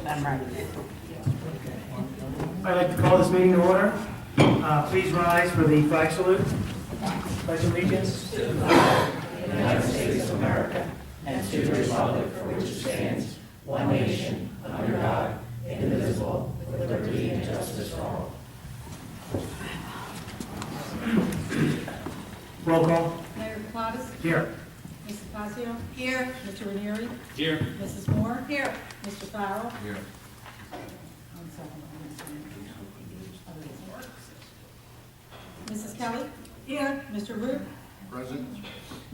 I'm ready. I'd like to call this meeting to order. Please rise for the flag salute. Pledge allegiance. United States of America, and to the republic for which it stands, one nation, under God, indivisible, with liberty and justice for all. Roll call. Mayor Kaplatis? Here. Mrs. Pasio? Here. Mr. Ranieri? Here. Mrs. Moore? Here. Mr. Farrell? Here. Mrs. Kelly? Here. Mr. Root? Present.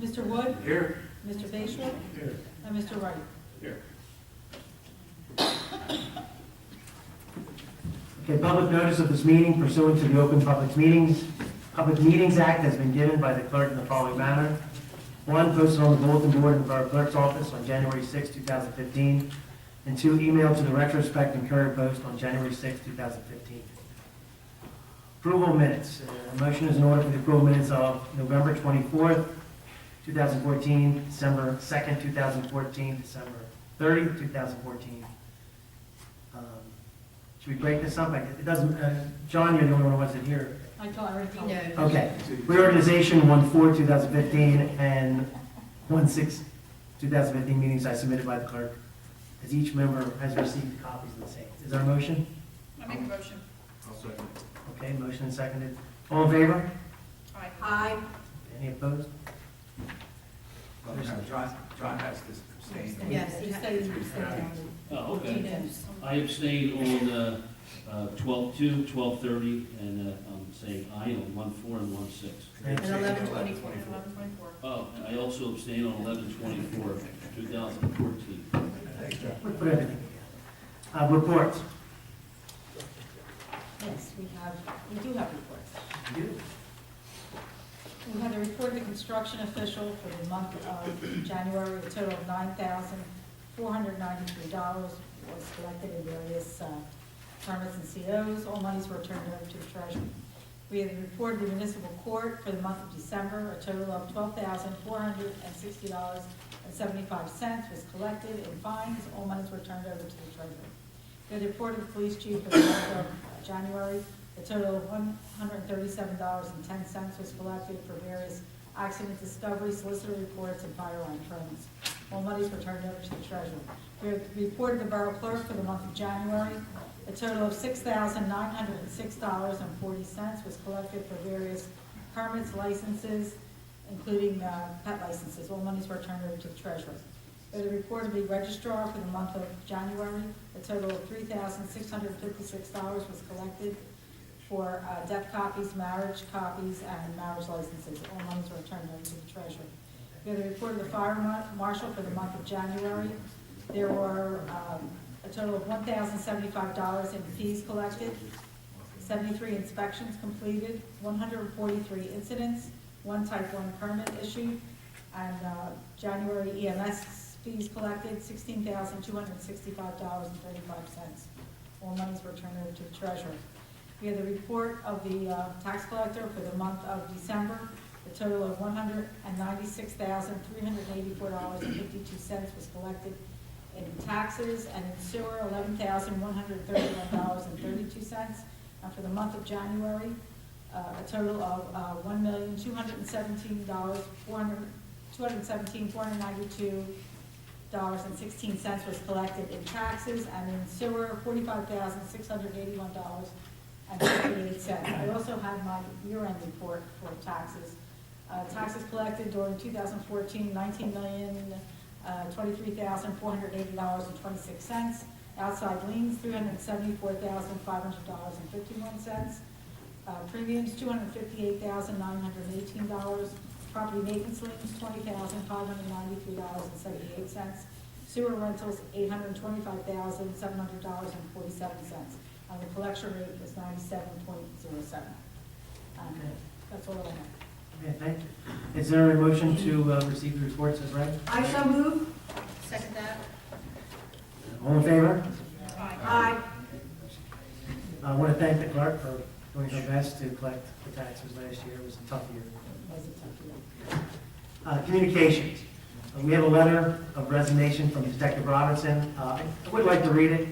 Mr. Wood? Here. Mr. Bayshore? Here. And Mr. Wright? Here. Okay, public notice of this meeting pursuant to the Open Public Meetings Act has been given by the clerk in the following manner. One, posted on the bulletin board in the Borough Clerk's office on January 6, 2015. And two, emailed to the Retrospect and Courier Post on January 6, 2015. Approval of minutes. A motion is in order for the approval of minutes of November 24th, 2014, December 2nd, 2014, December 30th, 2014. Should we break this up? It doesn't, John, you're the only one who wasn't here. I already told you. Okay. Reorganization 1/4/2015 and 1/6/2015 meetings I submitted by the clerk, as each member has received copies of the same. Is there a motion? I make a motion. I'll second. Okay, motion and seconded. All in favor? Aye. Aye. Any opposed? John has to abstain. Yes, You said you abstained. Oh, okay. He knows. I abstained on 12/2, 12/30, and I'm saying aye on 1/4 and 1/6. And 11/24. 11/24. Oh, and I also abstained on 11/24, 2014. Thanks, John. We'll put everything together. Reports. Yes, we do have reports. We had a report of the construction official for the month of January. A total of $9,493 was collected in various permits and COs. All monies were turned over to the treasury. We had a report of the municipal court for the month of December. A total of $12,460.75 was collected in fines. All monies were turned over to the treasury. We had a report of the police chief for the month of January. A total of $137.10 was collected for various accident discovery, solicitor reports, and firearm permits. All monies were turned over to the treasurer. We have reported the borough clerk for the month of January. A total of $6,906.40 was collected for various permits, licenses, including pet licenses. All monies were turned over to the treasurer. We have a report of the registrar for the month of January. A total of $3,656 was collected for death copies, marriage copies, and marriage licenses. All monies were turned over to the treasurer. We have a report of the fire marshal for the month of January. There were a total of $1,075 in fees collected, 73 inspections completed, 143 incidents, 1 Type 1 permit issued, and January EMS fees collected, $16,265.35. All monies were turned over to the treasurer. We had the report of the tax collector for the month of December. A total of $196,384.52 was collected in taxes, and in sewer, $11,131.32. And for the month of January, a total of $1,217,492.16 was collected in taxes, and in sewer, $45,681.58. I also have my year-end report for taxes. Taxes collected during 2014, $19,023,480.26. Outside liens, $374,500.51. Premiums, $258,918. Property maintenance liens, $20,593.78. Sewer rentals, $825,700.47. And the collection rate was 97.07. That's all I have. Okay, thank you. Is there a motion to receive the reports as read? I shall move. Second that? All in favor? Aye. I want to thank the clerk for doing her best to collect the taxes last year. It was a tough year. Was it tough? Communications. We have a letter of resignation from Detective Robinson. I would like to read it.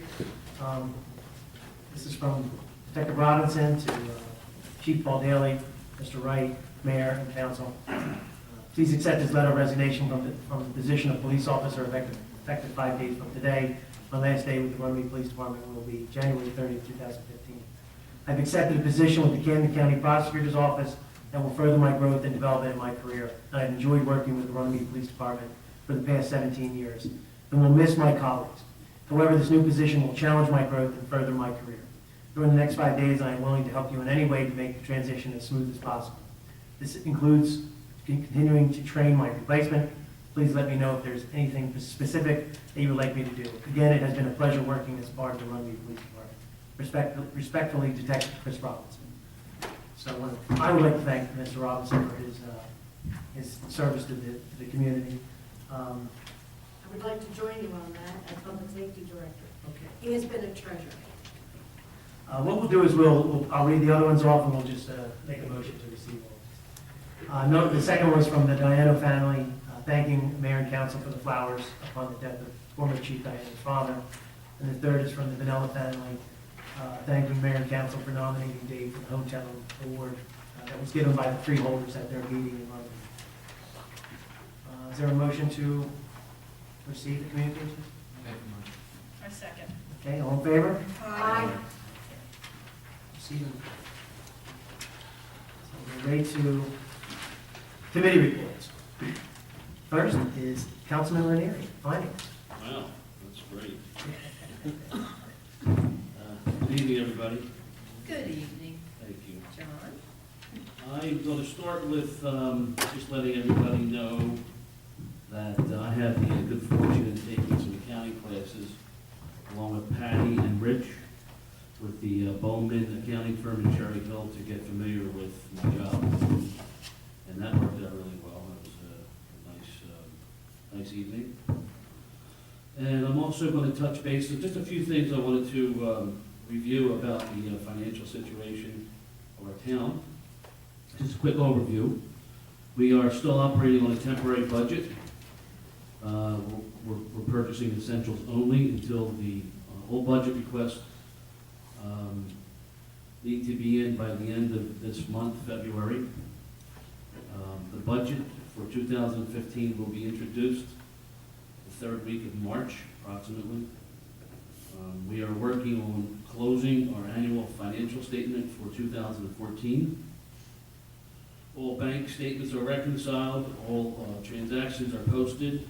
This is from Detective Robinson to Chief Paul Daly, Mr. Wright, Mayor, and Council. Please accept this letter of resignation from the position of police officer effective 5 days from today. My last day with the Runnemede Police Department will be January 30th, 2015. I've accepted a position with the Camden County Prosecutor's Office that will further my growth and development in my career. And I've enjoyed working with the Runnemede Police Department for the past 17 years and will miss my colleagues. However, this new position will challenge my growth and further my career. During the next 5 days, I am willing to help you in any way to make the transition as smooth as possible. This includes continuing to train my replacement. Please let me know if there's anything specific that you would like me to do. Again, it has been a pleasure working as part of the Runnemede Police Department. Respectfully, Detective Chris Robinson. So I would like to thank Mr. Robinson for his service to the community. I would like to join you on that as Public Safety Director. Okay. He has been a treasure. What we'll do is I'll read the other ones off and we'll just make a motion to receive all. Note the second one was from the Diano family, thanking Mayor and Council for the flowers upon the death of former Chief Diano's father. And the third is from the Vanilla family, thanking Mayor and Council for nominating Dave for the hotel award that was given by the freeholders at their meeting in London. Is there a motion to receive the communication? I second. Okay, all in favor? Aye. Receive. So we're ready to committee reports. First is Councilman Ranieri, Finance. Wow, that's great. Good evening, everybody. Good evening, Thank you. John. I'm going to start with just letting everybody know that I had the good fortune in taking some accounting classes along with Patty and Rich with the Bowman accounting firm in Cherry Hill to get familiar with my job. And that worked out really well. It was a nice evening. And I'm also going to touch base on just a few things I wanted to review about the financial situation of our town. Just a quick overview. We are still operating on a temporary budget. We're purchasing essentials only until the whole budget request need to be in by the end of this month, February. The budget for 2015 will be introduced the third week of March, approximately. We are working on closing our annual financial statement for 2014. All bank statements are reconciled, all transactions are posted,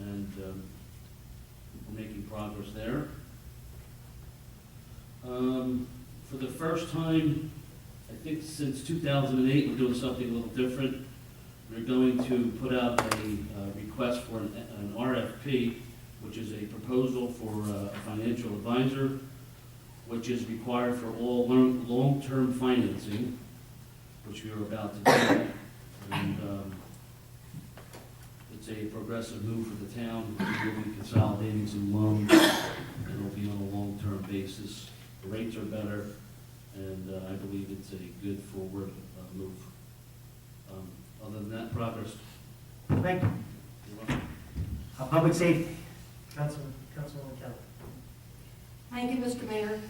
and we're making progress there. For the first time, I think since 2008, we're doing something a little different. We're going to put out a request for an RFP, which is a proposal for a financial advisor, which is required for all long-term financing, which we are about to do. And it's a progressive move for the town. We'll be consolidating some loans, and it'll be on a long-term basis. The rates are better, and I believe it's a good forward move. Other than that, progress. Thank you. You're welcome. Public Safety, Councilwoman Kelly. Thank you, Mr. Mayor.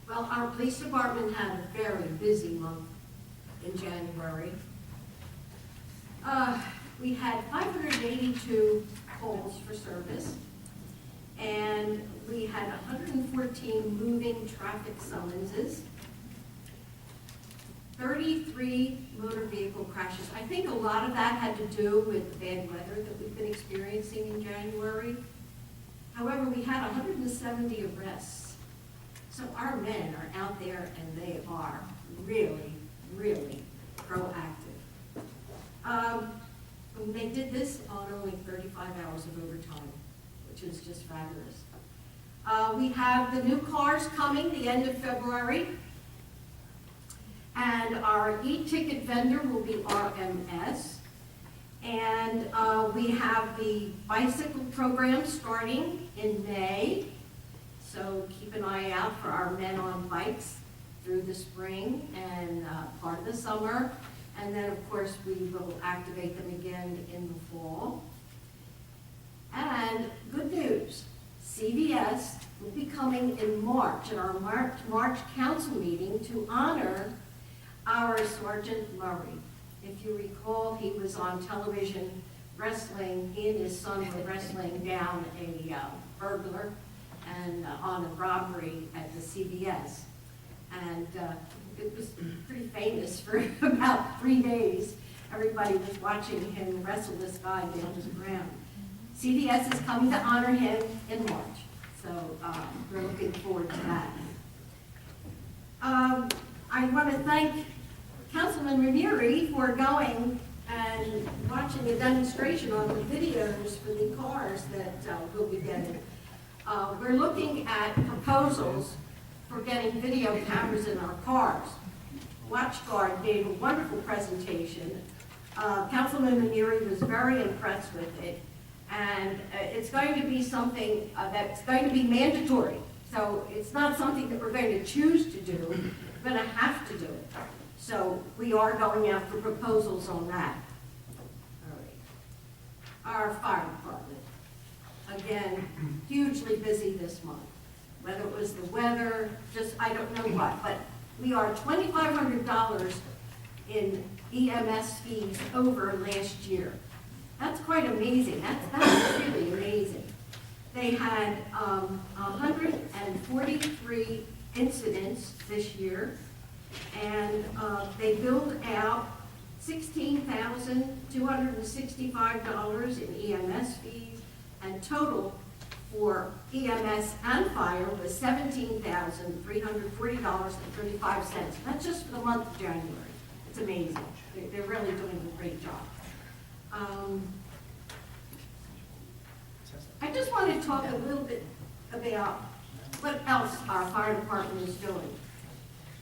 Well, our police department had a very busy month in January. We had 582 calls for service, and we had 114 moving traffic summonses, 33 motor vehicle crashes. I think a lot of that had to do with the bad weather that we've been experiencing in January. However, we had 170 arrests. So our men are out there and they are really, really proactive. They did this on only 35 hours of overtime, which is just fabulous. We have the new cars coming the end of February. And our e-ticket vendor will be RMS. And we have the bicycle program starting in May. So keep an eye out for our men on bikes through the spring and part of the summer. And then, of course, we will activate them again in the fall. And good news, CVS will be coming in March, at our March council meeting, to honor our Sergeant Murray. If you recall, he was on television wrestling, he and his son were wrestling down a burglar and on a robbery at the CVS. And it was pretty famous for about 3 days. Everybody was watching him wrestle this guy down to the ground. CVS is coming to honor him in March, so we're looking forward to that. I want to thank Councilman Ranieri for going and watching a demonstration on the videos for the cars that we'll be getting. We're looking at proposals for getting video cameras in our cars. WatchGuard gave a wonderful presentation. Councilman Ranieri was very impressed with it. And it's going to be something that's going to be mandatory. So it's not something that we're going to choose to do. We're going to have to do it. So we are going out for proposals on that. All right. Our fire department, again, hugely busy this month. Whether it was the weather, just I don't know what, but we are $2,500 in EMS fees over last year. That's quite amazing. That's really amazing. They had 143 incidents this year, and they billed out $16,265 in EMS fees, and total for EMS and fire was $17,340.35. That's just for the month of January. It's amazing. They're really doing a great job. I just want to talk a little bit about what else our fire department is doing.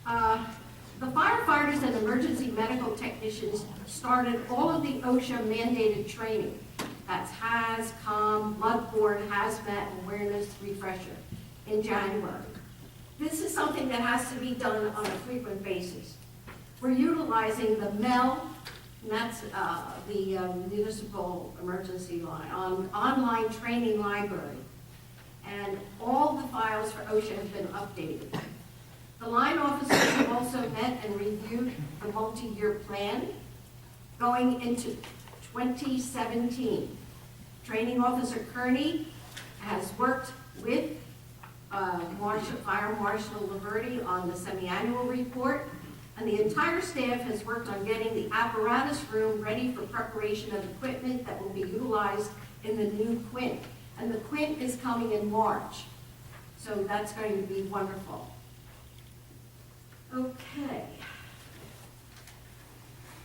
The firefighters and emergency medical technicians started all of the OSHA mandated training. That's HAZ, COM, Mudboard, Hazmat, Awareness Refresher in January. This is something that has to be done on a frequent basis. We're utilizing the MEL, and that's the municipal emergency line, online training library. And all the files for OSHA have been updated. The line officers have also met and reviewed the multi-year plan going into 2017. Training Officer Kearney has worked with Fire Marshal Laverty on the semi-annual report, and the entire staff has worked on getting the apparatus room ready for preparation of equipment that will be utilized in the new Quint. And the Quint is coming in March, so that's going to be wonderful. Okay.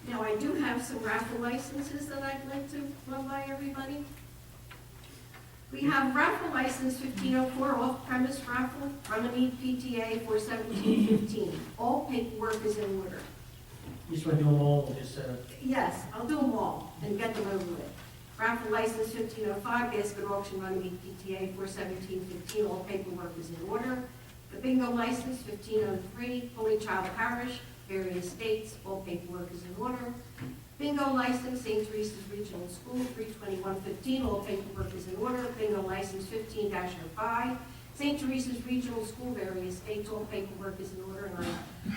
Now, I do have some raffle licenses that I'd like to run by everybody. We have raffle license 1504, off-premise raffle, Runnemede PTA for 1715. All paperwork is in order. You just want to do them all, or just, Yes, I'll do them all and get them over with. Raffle license 1505, basket auction, Runnemede PTA for 1715. All paperwork is in order. The bingo license 1503, Holy Child Parish, various dates, all paperwork is in order. Bingo license, St. Teresa's Regional School, 32115, all paperwork is in order. Bingo license 15-05, St. Teresa's Regional School, various dates, all paperwork is in order. And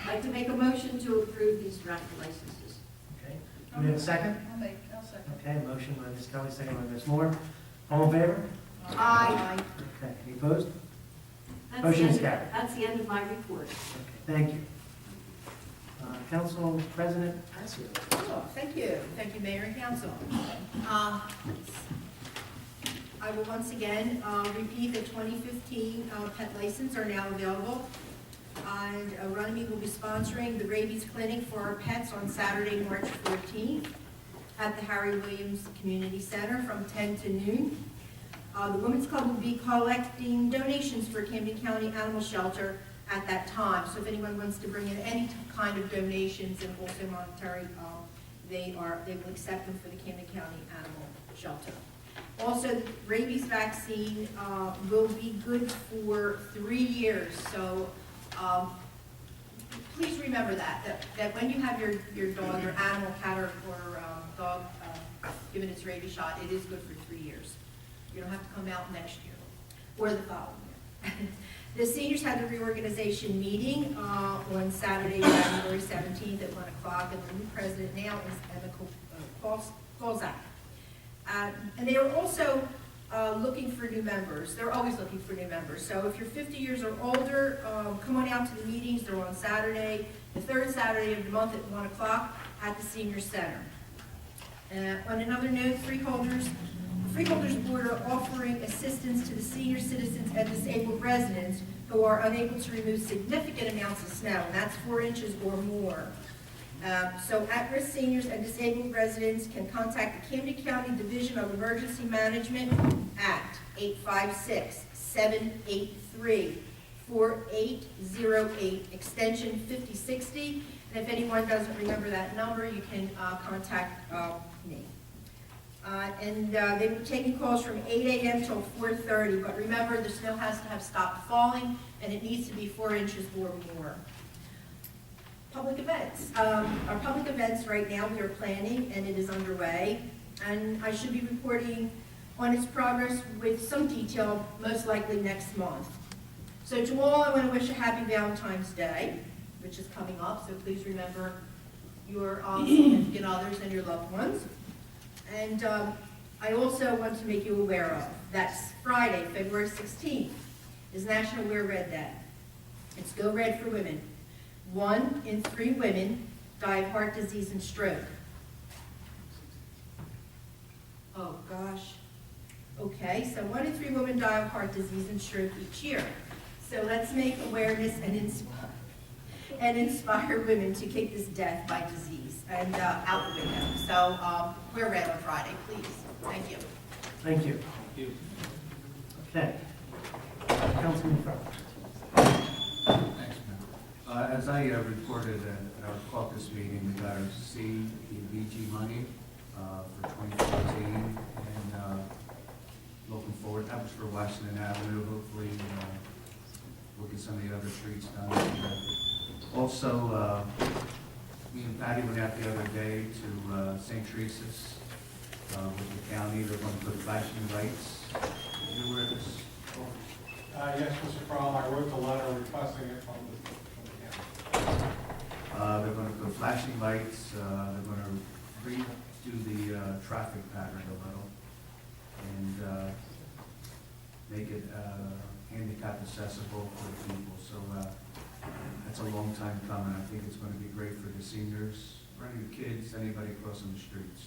I'd like to make a motion to approve these raffle licenses. okay. Do we have a second? I'll second. Okay, motion by Ms. Kelly, second by Ms. Moore. All in favor? Aye. Okay, any opposed? That's Motion is the end- carried. That's the end of my report. Okay, thank you. Council President Passio. Oh, thank you. Thank you, Mayor and Council. I will once again repeat that 2015 pet license are now available. And Runnemede will be sponsoring the rabies clinic for our pets on Saturday, March 14th at the Harry Williams Community Center from 10 to noon. The Women's Club will be collecting donations for Camden County Animal Shelter at that time. So if anyone wants to bring in any kind of donations and also monetary, they will accept them for the Camden County Animal Shelter. Also, the rabies vaccine will be good for 3 years. So please remember that when you have your dog, your animal, cat, or dog given its rabies shot, it is good for 3 years. You don't have to come out next year or the following year. The seniors had a reorganization meeting on Saturday, January 17th at 1 o'clock, and the new president now is Emma Kolzak. And they are also looking for new members. They're always looking for new members. So if you're 50 years or older, come on out to the meetings. They're on Saturday, the third Saturday of the month at 1 o'clock at the Senior Center. On another note, Freeholders Board are offering assistance to the senior citizens and disabled residents who are unable to remove significant amounts of snow, and that's 4 inches or more. So at-risk seniors and disabled residents can contact the Camden County Division of Emergency Management at 856-783-4808, extension 5060. And if anyone doesn't remember that number, you can contact me. They were taking calls from 8 a.m. till 4:30, but remember, the snow has to have stopped falling, and it needs to be 4 inches or more. Public events. Our public events right now we are planning, and it is underway, and I should be reporting on its progress with some detail, most likely next month. So to all, I want to wish a happy Valentine's Day, which is coming up, so please remember your significant others and your loved ones. And I also want to make you aware of, that's Friday, February 16th, is National Wear Red Day. It's Go Red for Women. 1 in 3 women die of heart disease and stroke. Oh, gosh. Okay, so 1 in 3 women die of heart disease and stroke each year. So let's make awareness and inspire women to kick this death by disease and out the window. So wear red on Friday, please. Thank you. Thank you. Thank you. Okay. Councilman Farrell. Thanks, Mayor. As I reported at our caucus meeting, we got our CDBG money for 2014, and looking forward, that was for Washington Avenue, hopefully we'll get some of the other streets done. Also, me and Patty went out the other day to St. Teresa's with the county. They're going to put flashing lights. You aware of this? Yes, Mr. Crum, I wrote the letter requesting it from the county. They're going to put flashing lights. They're going to redo the traffic pattern a little and make it handicap accessible for the people. So that's a long time coming. I think it's going to be great for the seniors, for any kids, anybody crossing the streets.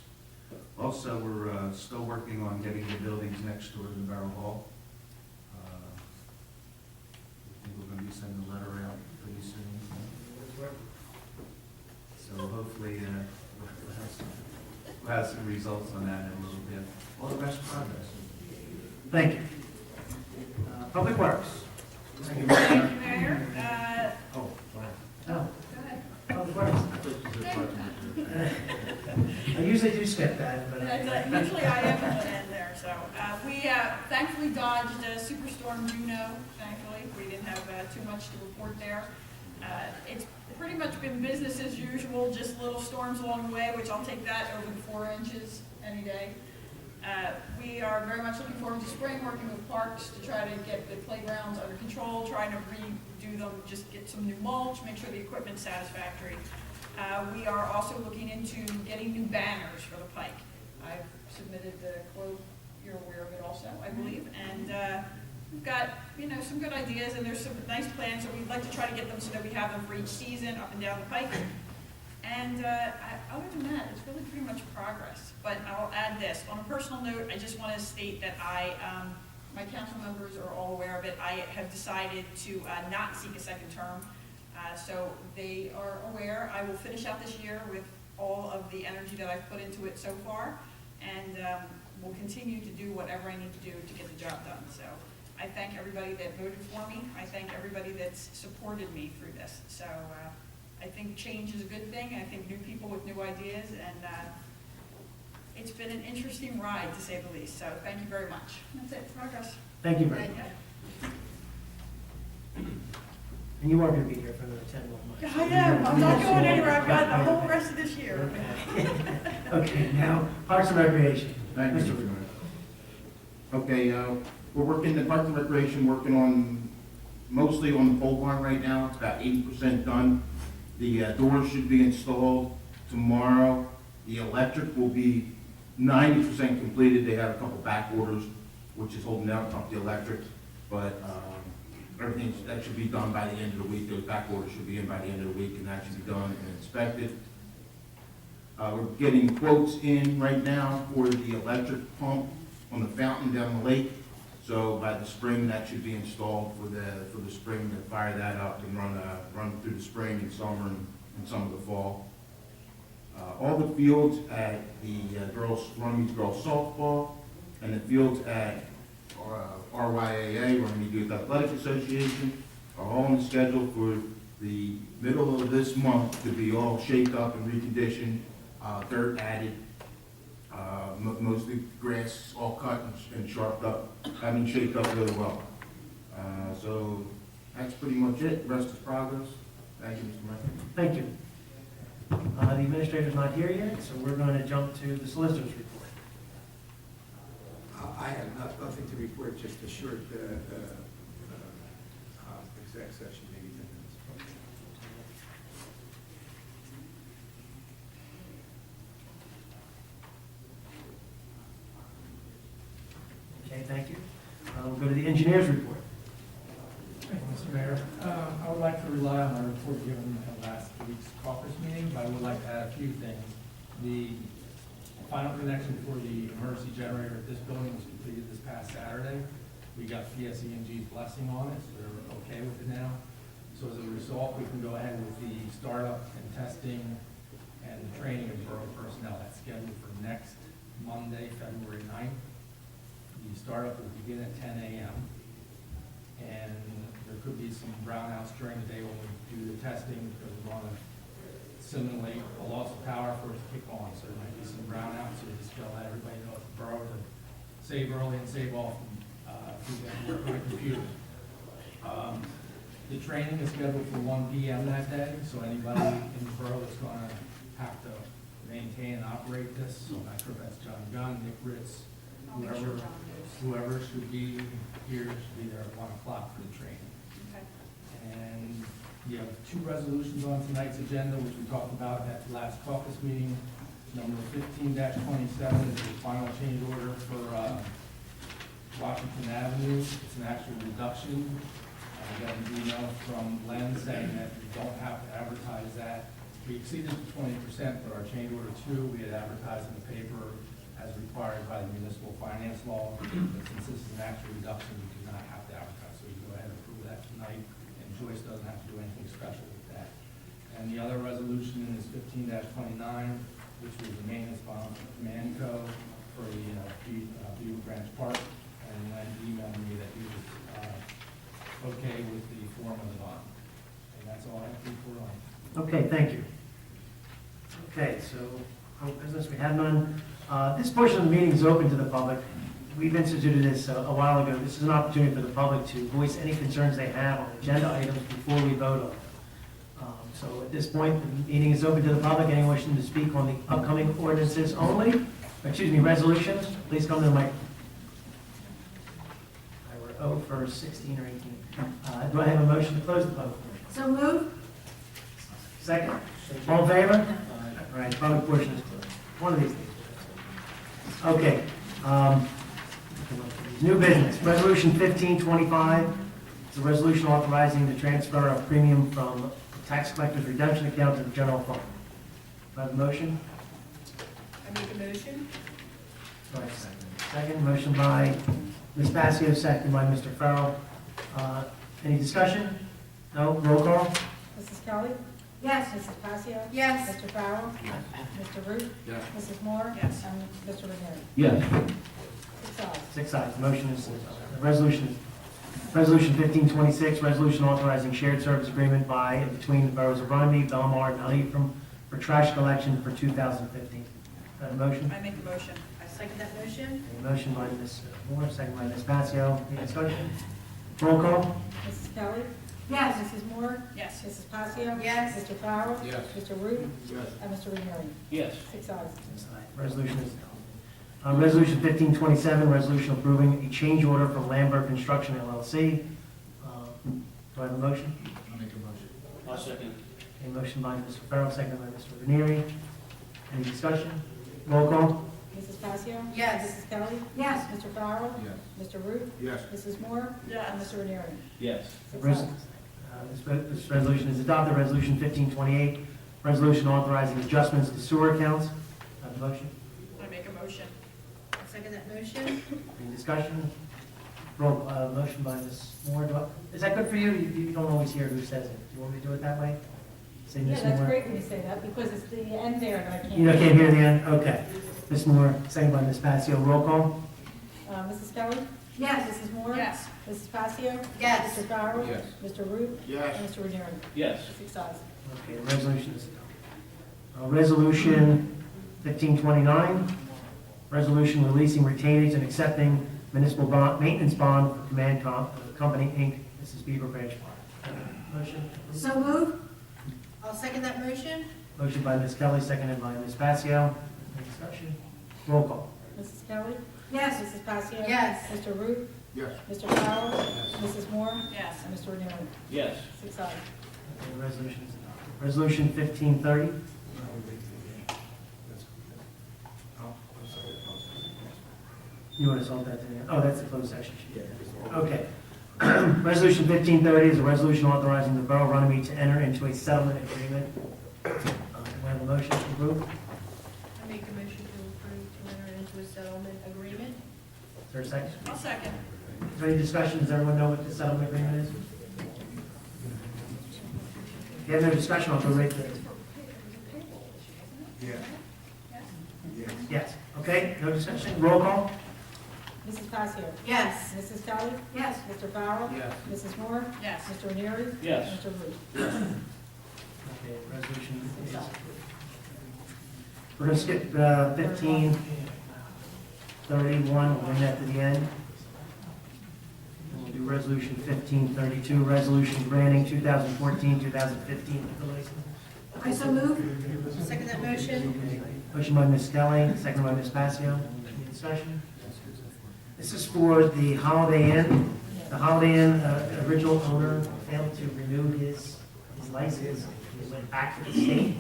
Also, we're still working on getting the buildings next door to the Borough Hall. I think we're going to be sending a letter out pretty soon. So hopefully we'll have some results on that in a little bit. All the best progress. Thank you. Public Works. Thank you, Mayor. Oh, wow. No, Go ahead. Public Works. I usually do skip that, but. Usually I am at the end there, so. We thankfully dodged Superstorm Juno, thankfully. We didn't have too much to report there. It's pretty much been business as usual, just little storms along the way, which I'll take that over the 4 inches any day. We are very much looking forward to spring, working with parks to try to get the playgrounds under control, trying to redo them, just get some new mulch, make sure the equipment's satisfactory. We are also looking into getting new banners for the Pike. I've submitted the quote, you're aware of it also, I believe, and we've got, some good ideas, and there's some nice plans, so we'd like to try to get them so that we have them for each season up and down the Pike. And other than that, it's really pretty much progress. But I'll add this. On a personal note, I just want to state that my council members are all aware of it. I have decided to not seek a second term. So they are aware. I will finish out this year with all of the energy that I've put into it so far. And will continue to do whatever I need to do to get the job done. So I thank everybody that voted for me. I thank everybody that's supported me through this. So I think change is a good thing. I think new people with new ideas, and it's been an interesting ride, to say the least. So thank you very much. That's it. Progress. Thank you very much. And you are going to be here for another 10 more months. I am, I'm not going anywhere, I've got the whole rest of this year. Okay, now, Parks and Recreation. Thank you, Mr. Mayor. Okay, we're working, the Parks and Recreation, working on, mostly on the pole barn right now. It's about 80% done. The doors should be installed tomorrow. The electric will be 90% completed. They have a couple back orders, which is holding up the electric. But everything, that should be done by the end of the week. Those back orders should be in by the end of the week and that should be done and inspected. We're getting quotes in right now for the electric pump on the fountain down the lake. So by the spring, that should be installed for the spring to fire that up and run through the spring and summer and some of the fall. All the fields at the Runnemede girls softball and the fields at RYAA, Runnemede Youth Athletic Association, are all on the schedule for the middle of this month to be all shaped up and reconditioned, dirt added, mostly grass all cut and sharpened up, having shaped up really well. So that's pretty much it. The rest is progress. Thank you, Mr. Mayor. Thank you. The administrator's not here yet, so we're going to jump to the solicitor's report. I have nothing to report, just a short exec session, maybe 10 minutes. Okay, thank you. We'll go to the engineer's report. Thank you, Mr. Mayor. I would like to rely on my report given at last week's caucus meeting, but I would like to add a few things. The final connection for the emergency generator at this building was completed this past Saturday. We got PSE&G's blessing on it, so they're okay with it now. So as a result, we can go ahead with the startup and testing and the training of borough personnel. That's scheduled for next Monday, February 9th. The startup will begin at 10 a.m. And there could be some brownouts during the day when we do the testing because we want to simulate a loss of power for it to kick on. So there might be some brownouts, so just to let everybody know at the borough to save early and save often through that work on the computer. The training is scheduled for 1 p.m. that day, so anybody in the borough that's going to have to maintain and operate this, so I'm not sure if that's John Gunn, Nick Ritz, whoever should be here should be there at 1 o'clock for the training. Okay. And you have 2 resolutions on tonight's agenda, which we talked about at the last caucus meeting. Number 15-27 is the final change order for Washington Avenue. It's an actual reduction. I got an email from Len saying that we don't have to advertise that. We exceeded the 20%, but our change order 2, we had advertised in the paper as required by the municipal finance law. But since this is an actual reduction, we do not have to advertise. So you go ahead and approve that tonight, and Joyce doesn't have to do anything special with that. And the other resolution is 15-29, which was the maintenance bond for Manco for the View Branch Park. And Len emailed me that he was okay with the form of the bond. And that's all I have to report on. Okay, thank you. Okay, so, home business, we have none. This portion of the meeting is open to the public. We've instituted this a while ago. This is an opportunity for the public to voice any concerns they have on agenda items before we vote on them. So at this point, the meeting is open to the public. Anyone wishing to speak on the upcoming ordinances only, resolutions, please come to the mic. We're 0 for 16 or 18. Do I have a motion to close the public portion? So move. Second? All in favor? All right, public portion is closed. One of these things. Okay. New business, resolution 1525. It's a resolution authorizing the transfer of premium from tax collector's redemption account to the general fund. Do I have a motion? I make a motion. Do I have a second? Second, motion by Ms. Passio, second by Mr. Farrell. Any discussion? No? Roll call? Mrs. Kelly? Yes. Mrs. Passio? Yes. Mr. Farrell? Mr. Root? Yes. Mrs. Moore? Yes. And Mr. Renieri? Yes. 6 ayes. 6 ayes. Motion is, resolution 1526, resolution authorizing shared service agreement by and between the boroughs of Runnemede, Belmar, and Eltham for trash collection for 2015. Got a motion? I make a motion. I second that motion. A motion by Ms. Moore, second by Ms. Passio. Any discussion? Roll call? Mrs. Kelly? Yes. Mrs. Moore? Yes. Mrs. Passios? Yes. Mr. Farrell? Yes. Mr. Root? Yes. And Mr. Ranieri. Yes. 6 ayes. Resolution is adopted. Resolution 1527, resolution approving a change order from Lambert Construction LLC. Do I have a motion? I'll make a motion. I'll second. A motion by Mr. Farrell, second by Mr. Ranieri. Any discussion? Roll call? Mrs. Passios? Yes. Mrs. Kelly? Yes. Mr. Farrell? Yes. Mr. Root? Yes. Mrs. Moore? Yes. And Mr. Ranieri. Yes. 6 Res- ayes. This resolution is adopted. Resolution 1528, resolution authorizing adjustments to sewer accounts. Have a motion? I make a motion. I'll second that motion. Any discussion? Motion by Ms. Moore. Is that good for you? You don't always hear who says it. Do you want me to do it that way? Say Yeah, Ms. that's Moore. great when you say that, because it's the end there that I can't. You can't hear the end? Okay. Ms. Moore, second by Ms. Passio. Roll call? Mrs. Kelly? Yes. Mrs. Moore? Yes. Mrs. Passio? Yes. Mr. Farrell? Yes. Mr. Root? Yes. And Mr. Ranieri. Yes. 6 ayes. Okay, the resolution is adopted. Resolution 1529, resolution releasing retainage and accepting municipal bond, maintenance bond for Command Company, Inc. This is Beaver Branch Park. Motion? So moved. I'll second that motion. Motion by Ms. Kelly, seconded by Ms. Passio. Any discussion? Roll call. Mrs. Kelly? Yes. Mrs. Passio? Yes. Mr. Root? Yes. Mr. Farrell? Mrs. Moore? Yes. And Mr. Ranieri. Yes. 6 ayes. Okay, the resolution is adopted. Resolution 1530. You want to solve that today? Oh, that's the closed session. Okay. Resolution 1530 is a resolution authorizing the Borough of Runnemede to enter into a settlement agreement. Do I have a motion to approve? I make a motion to approve to enter into a settlement agreement. Is there a second? I'll second. Is there any discussion? Does everyone know what the settlement agreement is? If you have no discussion, I'll go right to it. Yeah. Yes. Okay, no discussion? Roll call? Mrs. Passio? Yes. Mrs. Kelly? Yes. Mr. Farrell? Yes. Mrs. Moore? Yes. Mr. Ranieri. Yes. And Mr. Root. Okay, resolution is. We're going to skip 1531, we'll bring that to the end. And we'll do resolution 1532, resolution granting 2014-2015 liquor license. I so moved. I'll second that motion. Motion by Ms. Kelly, second by Ms. Passio. Any discussion? This is for the Holiday Inn. The Holiday Inn original owner failed to renew his license. He went back to the state.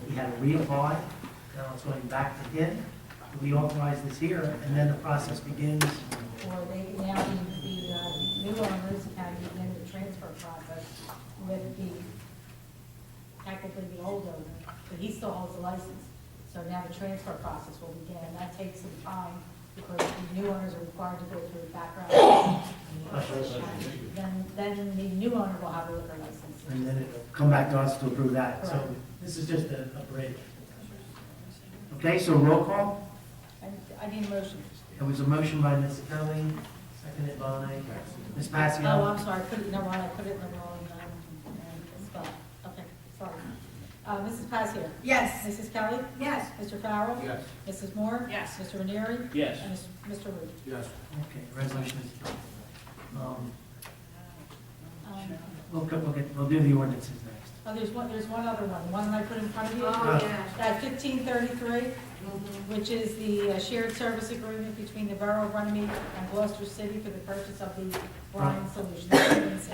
He had to reapply. Now it's going back to him. We authorize this here, and then the process begins. Or they can now be the new owners can begin the transfer process with technically the old owner, but he still holds the license. So now the transfer process will begin, and that takes some time because the new owners are required to go through the background. Then the new owner will have a liquor license. And then it'll come back to us to approve that. So this is just a bridge. Okay, so roll call. And I need a motion. It was a motion by Ms. Kelly, seconded by Ms. Passio. Oh, I'm sorry, no, I put it in the wrong, spot. Okay, sorry. Mrs. Passios? Yes. Mrs. Kelly? Yes. Mr. Farrell? Yes. Mrs. Moore? Yes. Mr. Ranieri? Yes. And Mr. Root? Yes. Okay, resolution is adopted. Um, We'll do the ordinances next. Oh, there's one other one, the one that I put in front of you. Oh, yeah. 1533, which is the shared service agreement between the Borough of Runnemede and Gloucester City for the purchase of the brine solution. Yes.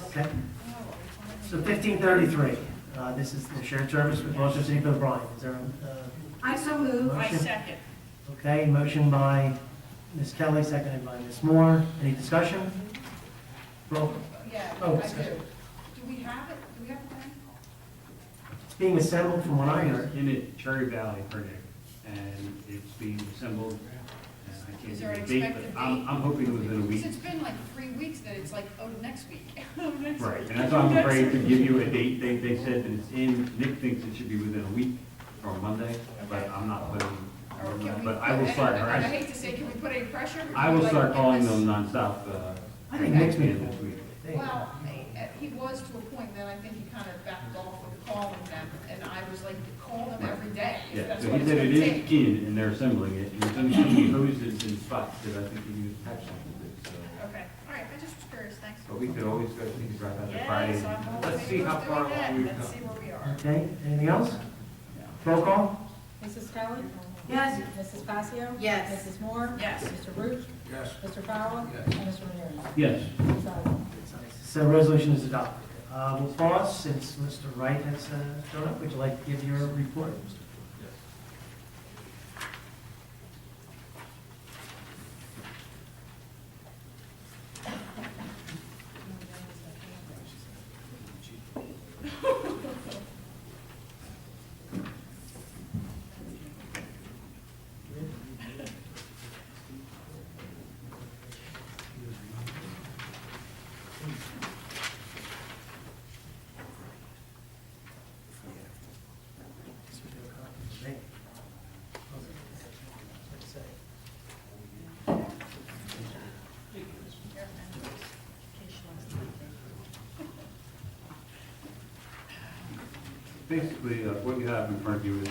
Okay. So 1533, this is the shared service with Gloucester City for the brine. Is there I so moved. I Motion. second. okay, motion by Ms. Kelly, seconded by Ms. Moore. Any discussion? Roll. Yeah, Oh, I do. discussion. Do we have it? Do we have a plan? It's being assembled from what I heard. In it, Cherry Valley project, and it's being assembled. And I can't Is give there you an a date, expected but I'm date? hoping within a Because week. it's been like 3 weeks that it's like, oh, next week. Next Right, week. and that's why I'm afraid to give you a date. They said that it's in, Nick thinks it should be within a week from Monday, but I'm not putting, Or can we, but I will start, and I hate to say, can we put any pressure? I will Like, start calling give us- them nonstop, I think next at the end meeting. of this week. Well, he was to a point, then I think he kind of backed off with calling them, and I was like, call them every day. if Yeah, that's so what he it's said gonna it take. is in, and they're assembling it, and there's going to be hoses and spots that I think you can attach something to, so. Okay, all right, I just was curious, thanks. But we could always go, we could drive out to Friday. Yes, I'm all Let's see in how favor far of doing that. along we've Let's see come. where we are. Okay, anything else? Roll call? Mrs. Kelly? Yes. Mrs. Passio? Yes. Mrs. Moore? Yes. Mr. Root? Yes. Mr. Fowler? Yes. And Mr. Ranieri? Yes. Ayes have it. So resolution is adopted. We'll pause since Mr. Wright has shown up. Would you like to give your report? Basically, what you have in front of you is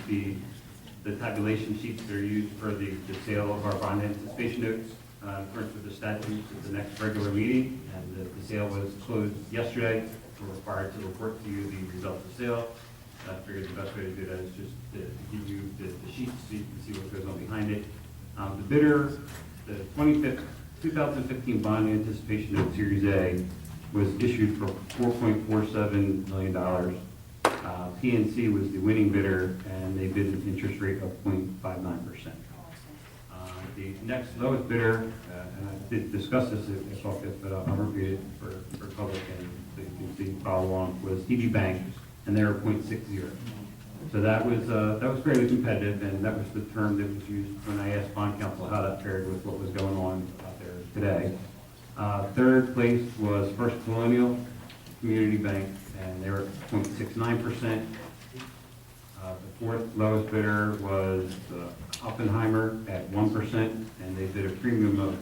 the tabulation sheets that are used for the sale of our bond anticipation notes. According to the statutes, it's the next regular meeting, and the sale was closed yesterday. We're required to report to you the results of the sale. I figured the best way to do that is just to give you the sheets so you can see what goes on behind it. The bidder, the 2015 bond anticipation note Series A was issued for $4.47 million. PNC was the winning bidder, and they bid an interest rate of 0.59%. The next lowest bidder, and I did discuss this at caucus, but I'll repeat it for public and so you can see follow along, was TD Bank, and they were 0.60. So that was fairly competitive, and that was the term that was used when I asked bond counsel how that paired with what was going on out there today. Third place was First Colonial Community Bank, and they were 0.69%. The fourth lowest bidder was Oppenheimer at 1%, and they bid a premium of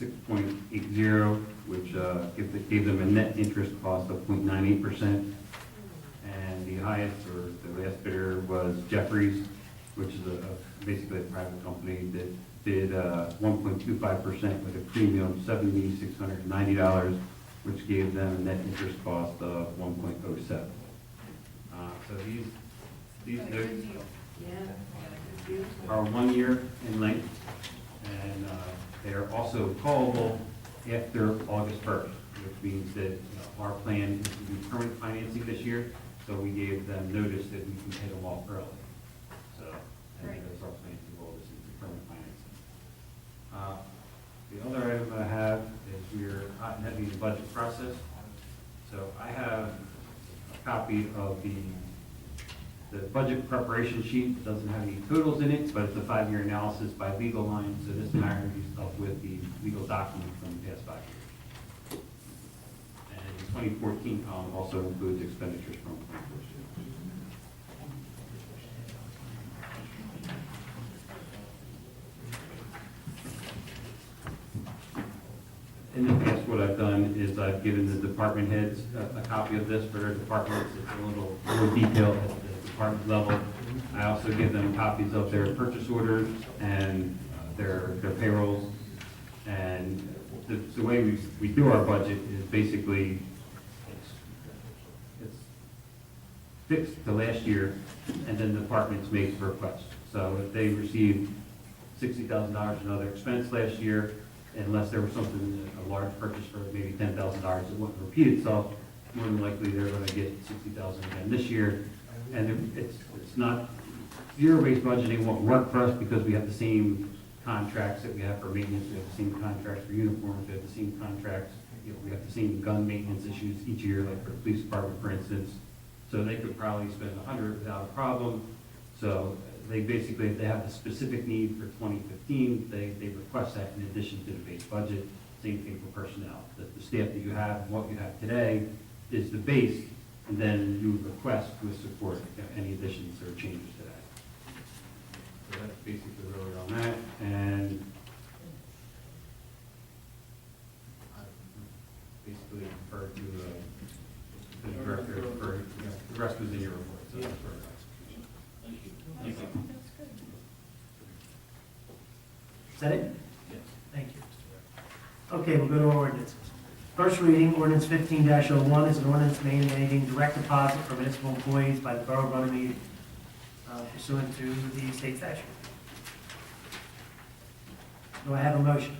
6.80, which gave them a net interest cost of 0.98%. And the highest, or the last bidder, was Jeffries, which is basically a private company that bid 1.25% with a premium of $7,690, which gave them a net interest cost of 1.07. So these notes Yeah. are 1 year in length, and they are also callable after August 1st, which means that our plan is to do permanent financing this year, so we gave them notice that we can pay them off early. So, and Great. that's our plan to roll this into permanent financing. The other item I have is we're hot and heavy in the budget process. So I have a copy of the budget preparation sheet. It doesn't have any totals in it, but it's a 5-year analysis by legal line, so this marries up with the legal document from the past 5 years. And the 2014 column also includes expenditures from 2014. In the past, what I've done is I've given the department heads a copy of this for their departments. It's a little more detailed at the department level. I also give them copies of their purchase orders and their payrolls. And the way we do our budget is basically, it's fixed to last year, and then the departments make requests. So if they received $60,000 in other expense last year, unless there was something, a large purchase for maybe $10,000 that wouldn't repeat itself, more than likely they're going to get $60,000 again this year. And it's not, zero-based budgeting won't work for us because we have the same contracts that we have for maintenance, we have the same contracts for uniforms, we have the same contracts, we have the same gun maintenance issues each year, like for the police department, for instance. So they could probably spend $100 without a problem. So they basically, if they have a specific need for 2015, they request that in addition to the base budget. Same thing for personnel. The staff that you have, and what you have today is the base, and then you would request with support any additions or changes to that. So that's basically where we're on that. And I basically refer to the director, the rest was in your report. So that's where we're at. Thank you. Thank you. That's good. Is that it? Yes. Thank you, Mr. Wright. Okay, we'll go to our ordinances. First reading, ordinance 15-01 is an ordinance mandating direct deposit for municipal employees by the Borough of Runnemede pursuant to the state statute. Do I have a motion?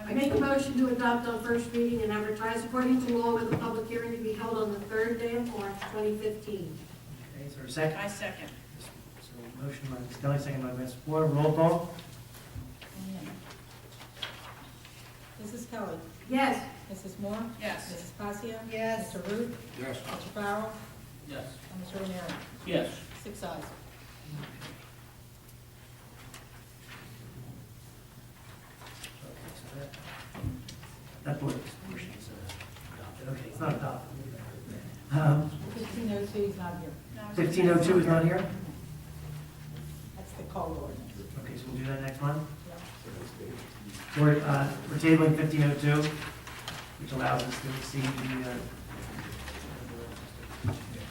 I make a motion to adopt on first reading and advertise according to law with a public hearing to be held on the third day of March 2015. Okay, is there a second? I second. So motion by Ms. Kelly, second by Ms. Ward, roll call. Mrs. Kelly. Yes. Mrs. Moore. Yes. Mrs. Passios. Yes. Mr. Ruth. Yes. Mr. Farrell. Yes. And Mr. Ranieri. Yes. 6 ayes. Okay, so that portion is adopted. Okay, it's not adopted. 1502 is not here. 1502 is not here? That's the code ordinance. Okay, so we'll do that next month. Yeah. We're tabling 1502, which allows us to exceed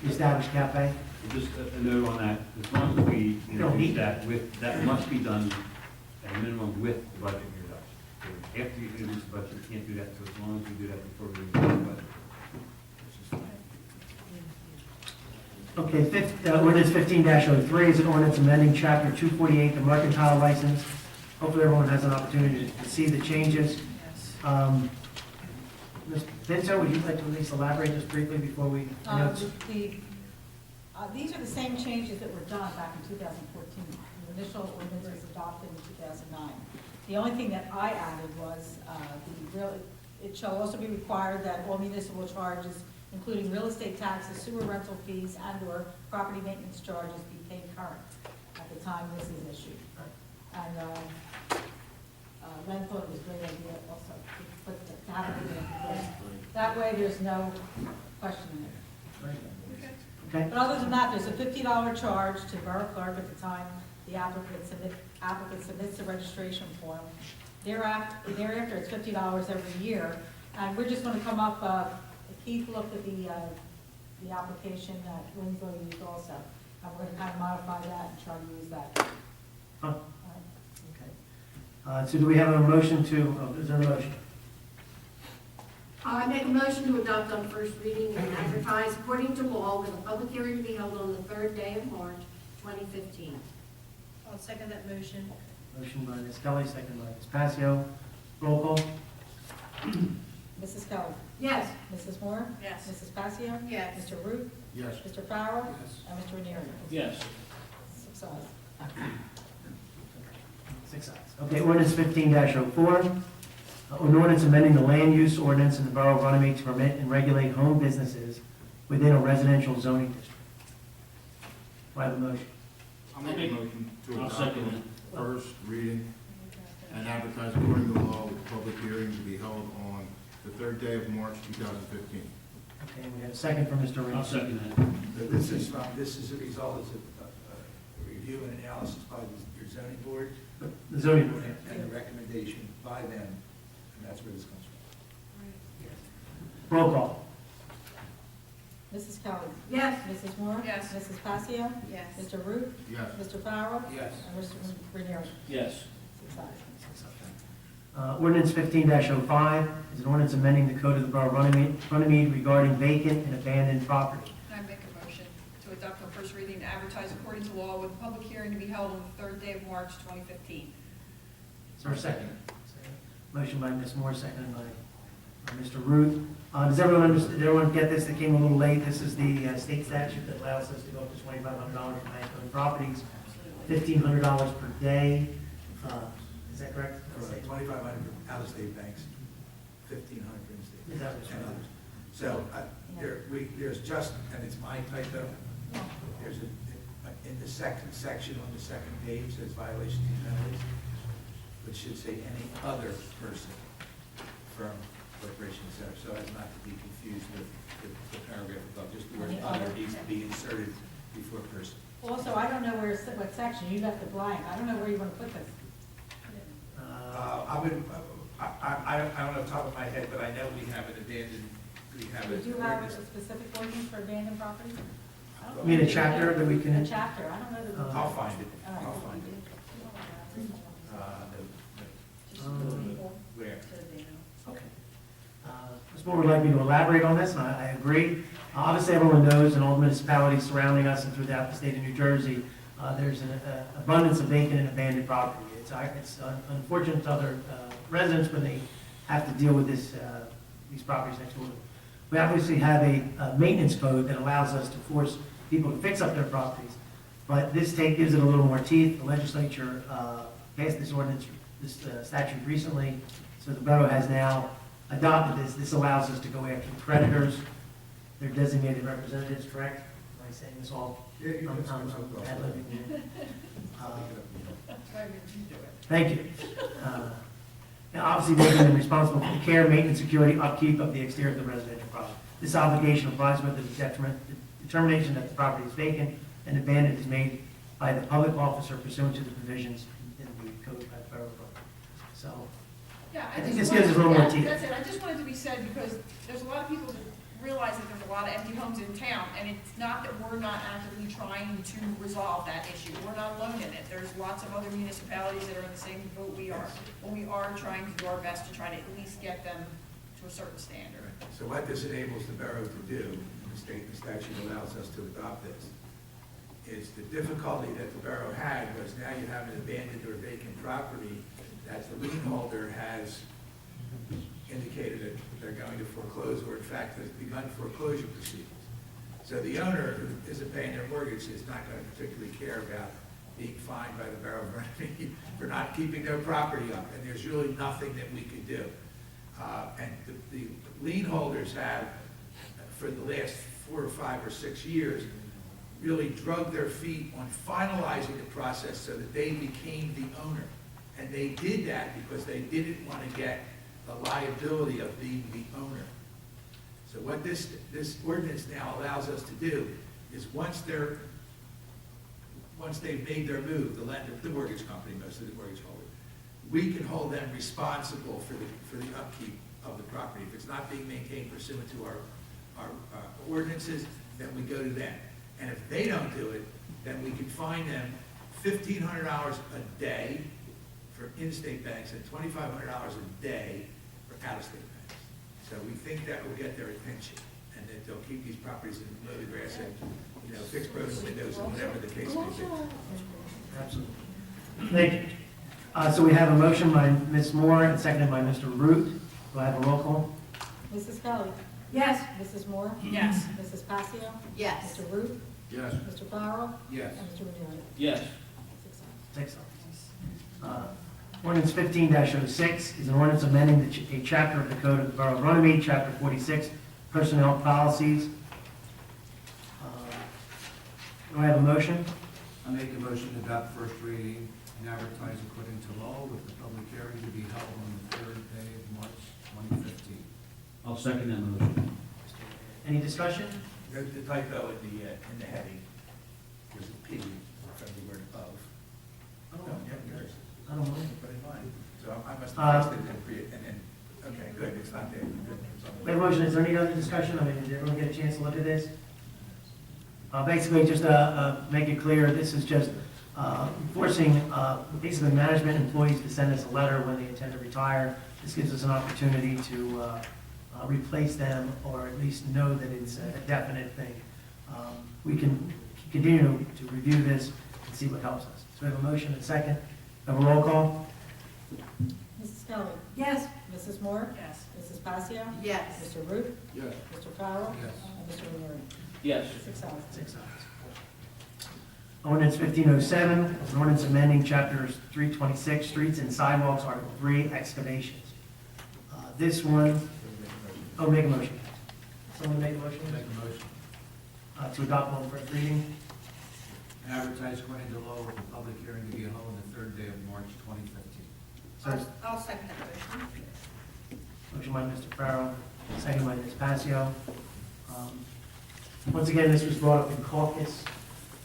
the established cafe. Just a note on that, as long as we Don't need introduce that with, that must be done at a minimum with the budget reduction. So after you introduce the budget, you can't do that, so as long as we do that before we introduce the budget. Okay, ordinance 15-03 is an ordinance amending chapter 248, the mercantile license. Hopefully everyone has an opportunity to see the changes. Ms. Pinto, would you like to at least elaborate just briefly before we? I know it's- These are the same changes that were done back in 2014. The initial ordinance was adopted in 2009. The only thing that I added was it shall also be required that all municipal charges, including real estate taxes, sewer rental fees, and/or property maintenance charges be paid current at the time this is issued. And Len thought it was a great idea also to have it in there. That way there's no question in it. Okay, But other than that, there's a $50 charge to borough clerk at the time the applicant submits the registration form. Thereafter, it's $50 every year. And we're just gonna come up, Keith looked at the application that Winslow used also. And we're gonna kind of modify that and try to use that. Huh. All right. okay. So do we have a motion to, is there a motion? I make a motion to adopt on first reading and advertise according to law with a public hearing to be held on the third day of March 2015. I'll second that motion. Motion by Ms. Kelly, second by Ms. Passio. Roll call. Mrs. Kelly. Yes. Mrs. Moore. Yes. Mrs. Passio. Yes. Mr. Root. Yes. Mr. Farrell. Yes. And Mr. Ranieri. Yes. 6 ayes. 6 ayes. Okay, ordinance 15-04. An ordinance amending the land use ordinance in the Borough of Runnemede to permit and regulate home businesses within a residential zoning district. Do I have a motion? I'll make a motion to I'll adopt second on first reading and advertise according to law with public hearing to be held on the third day of March 2015. Okay, we have a second from Mr. I'll Reed. second that. This is a result of a review and analysis by your zoning board The zoning board. and a recommendation by them, and that's where this comes from. Roll call. Mrs. Kelly. Yes. Mrs. Moore. Yes. Mrs. Passio. Yes. Mr. Root. Yes. Mr. Farrell. Yes. And Mr. Ranieri. Yes. 6 ayes. Ordinance 15-05 is an ordinance amending the code of the Borough of Runnemede regarding vacant and abandoned property. I make a motion to adopt on first reading and advertise according to law with a public hearing to be held on the third day of March 2015. Is there a second? Motion by Ms. Moore, seconded by Mr. Ruth. Does everyone understand, did everyone get this? That came a little late. This is the state statute that allows us to go up to $2,500 for bank-owned properties, $1,500 per day. Is that correct? 2,500 out-of-state banks, 1,500 in-state. Is that what's and right? others. So there's just, and it's my typo, there's in the second section on the second page, says violation of penalties, which should say any other person from corporation, et cetera, so as not to be confused with the paragraph above, just the word Any other other. needs to be inserted before person. Also, I don't know what section, you left it blank, I don't know where you want to put this. I don't know off the top of my head, but I know we have an abandoned, we have Did it. you have a specific ordinance for abandoned property? You mean a chapter that we can? A chapter, I don't know. that we- I'll find it, All right. I'll find it. Where? Okay. Ms. board would like me to elaborate on this, and I agree. Obviously, everyone knows in all the municipalities surrounding us and throughout the state of New Jersey, there's an abundance of vacant and abandoned property. It's unfortunate to other residents when they have to deal with these properties next door. We obviously have a maintenance code that allows us to force people to fix up their properties, but this gives it a little more teeth. The legislature passed this ordinance, this statute recently, so the borough has now adopted this. This allows us to go after the creditors, their designated representatives, correct? Am I saying this all? Yeah, you can say I'm something. ad-libbing here. Try to you do it. Thank you. Now, obviously, making them responsible for the care, maintenance, security, upkeep of the exterior of the residential property. This obligation applies whether the determination that the property is vacant and abandoned is made by the public officer pursuant to the provisions in the code by the borough code. So, Yeah, I think just this gives us a little wanted- more teeth. That's it, I just wanted to be said because there's a lot of people that realize that there's a lot of empty homes in town, and it's not that we're not actively trying to resolve that issue. We're not alone in it. There's lots of other municipalities that are in the same boat we are. But we are trying to do our best to try to at least get them to a certain standard. So what this enables the borough to do, and the state and the statute allows us to adopt this, is the difficulty that the borough had was now you have an abandoned or vacant property that the lien holder has indicated that they're going to foreclose, or in fact has begun foreclosure proceedings. So the owner who isn't paying their mortgage is not going to particularly care about being fined by the Borough of Runnemede for not keeping their property up, and there's really nothing that we could do. And the lien holders have, for the last 4 or 5 or 6 years, really drug their feet on finalizing the process so that they became the owner. And they did that because they didn't want to get the liability of being the owner. So what this ordinance now allows us to do is once they've made their move, the lender, the mortgage company, most of the mortgage holder, we can hold them responsible for the upkeep of the property. If it's not being maintained pursuant to our ordinances, then we go to them. And if they don't do it, then we can fine them $1,500 a day for in-state banks and $2,500 a day for out-of-state banks. So we think that will get their attention, and that they'll keep these properties and mow the grass and, fix broken windows and whatever the case may be. Absolutely. Thank you. So we have a motion by Ms. Moore and seconded by Mr. Root. Do I have a roll call? Mrs. Kelly. Yes. Mrs. Moore. Yes. Mrs. Passio. Yes. Mr. Root. Yes. Mr. Farrell. Yes. And Mr. Renieri. Yes. 6 ayes. 6 ayes. Ordinance 15-06 is an ordinance amending a chapter of the Code of the Borough of Runnemede, Chapter 46, Personnel Policies. Do I have a motion? I make a motion to adopt first reading and advertise according to law with the public hearing to be held on the 3rd day of March 2015. I'll second that motion. Any discussion? The typo in the heading was a P from the word of. I don't know. Yours. I don't know. But in mine, so I must have fixed it and then, okay, good, it's not there. Good. We have a motion. Is there any other discussion? I mean, did everyone get a chance to look at this? Basically, just make it clear, this is just forcing basically management employees to send us a letter when they intend to retire. This gives us an opportunity to replace them, or at least know that it's a definite thing. We can continue to review this and see what helps us. So we have a motion and second. Have a roll call? Mrs. Kelly. Yes. Mrs. Moore. Yes. Mrs. Passio. Yes. Mr. Root. Yes. Mr. Farrell. Yes. And Mr. Renieri. Yes. 6 ayes. 6 ayes. Ordinance 1507 is an ordinance amending chapters 326, streets and sidewalks, article 3, excavations. This one, make a motion. Someone make a motion? Make a motion. To adopt on first reading. And advertise according to law with the public hearing to be held on the 3rd day of March 2015. So, I'll second that motion. motion by Mr. Farrell, second by Ms. Passio. Once again, this was brought up in caucus.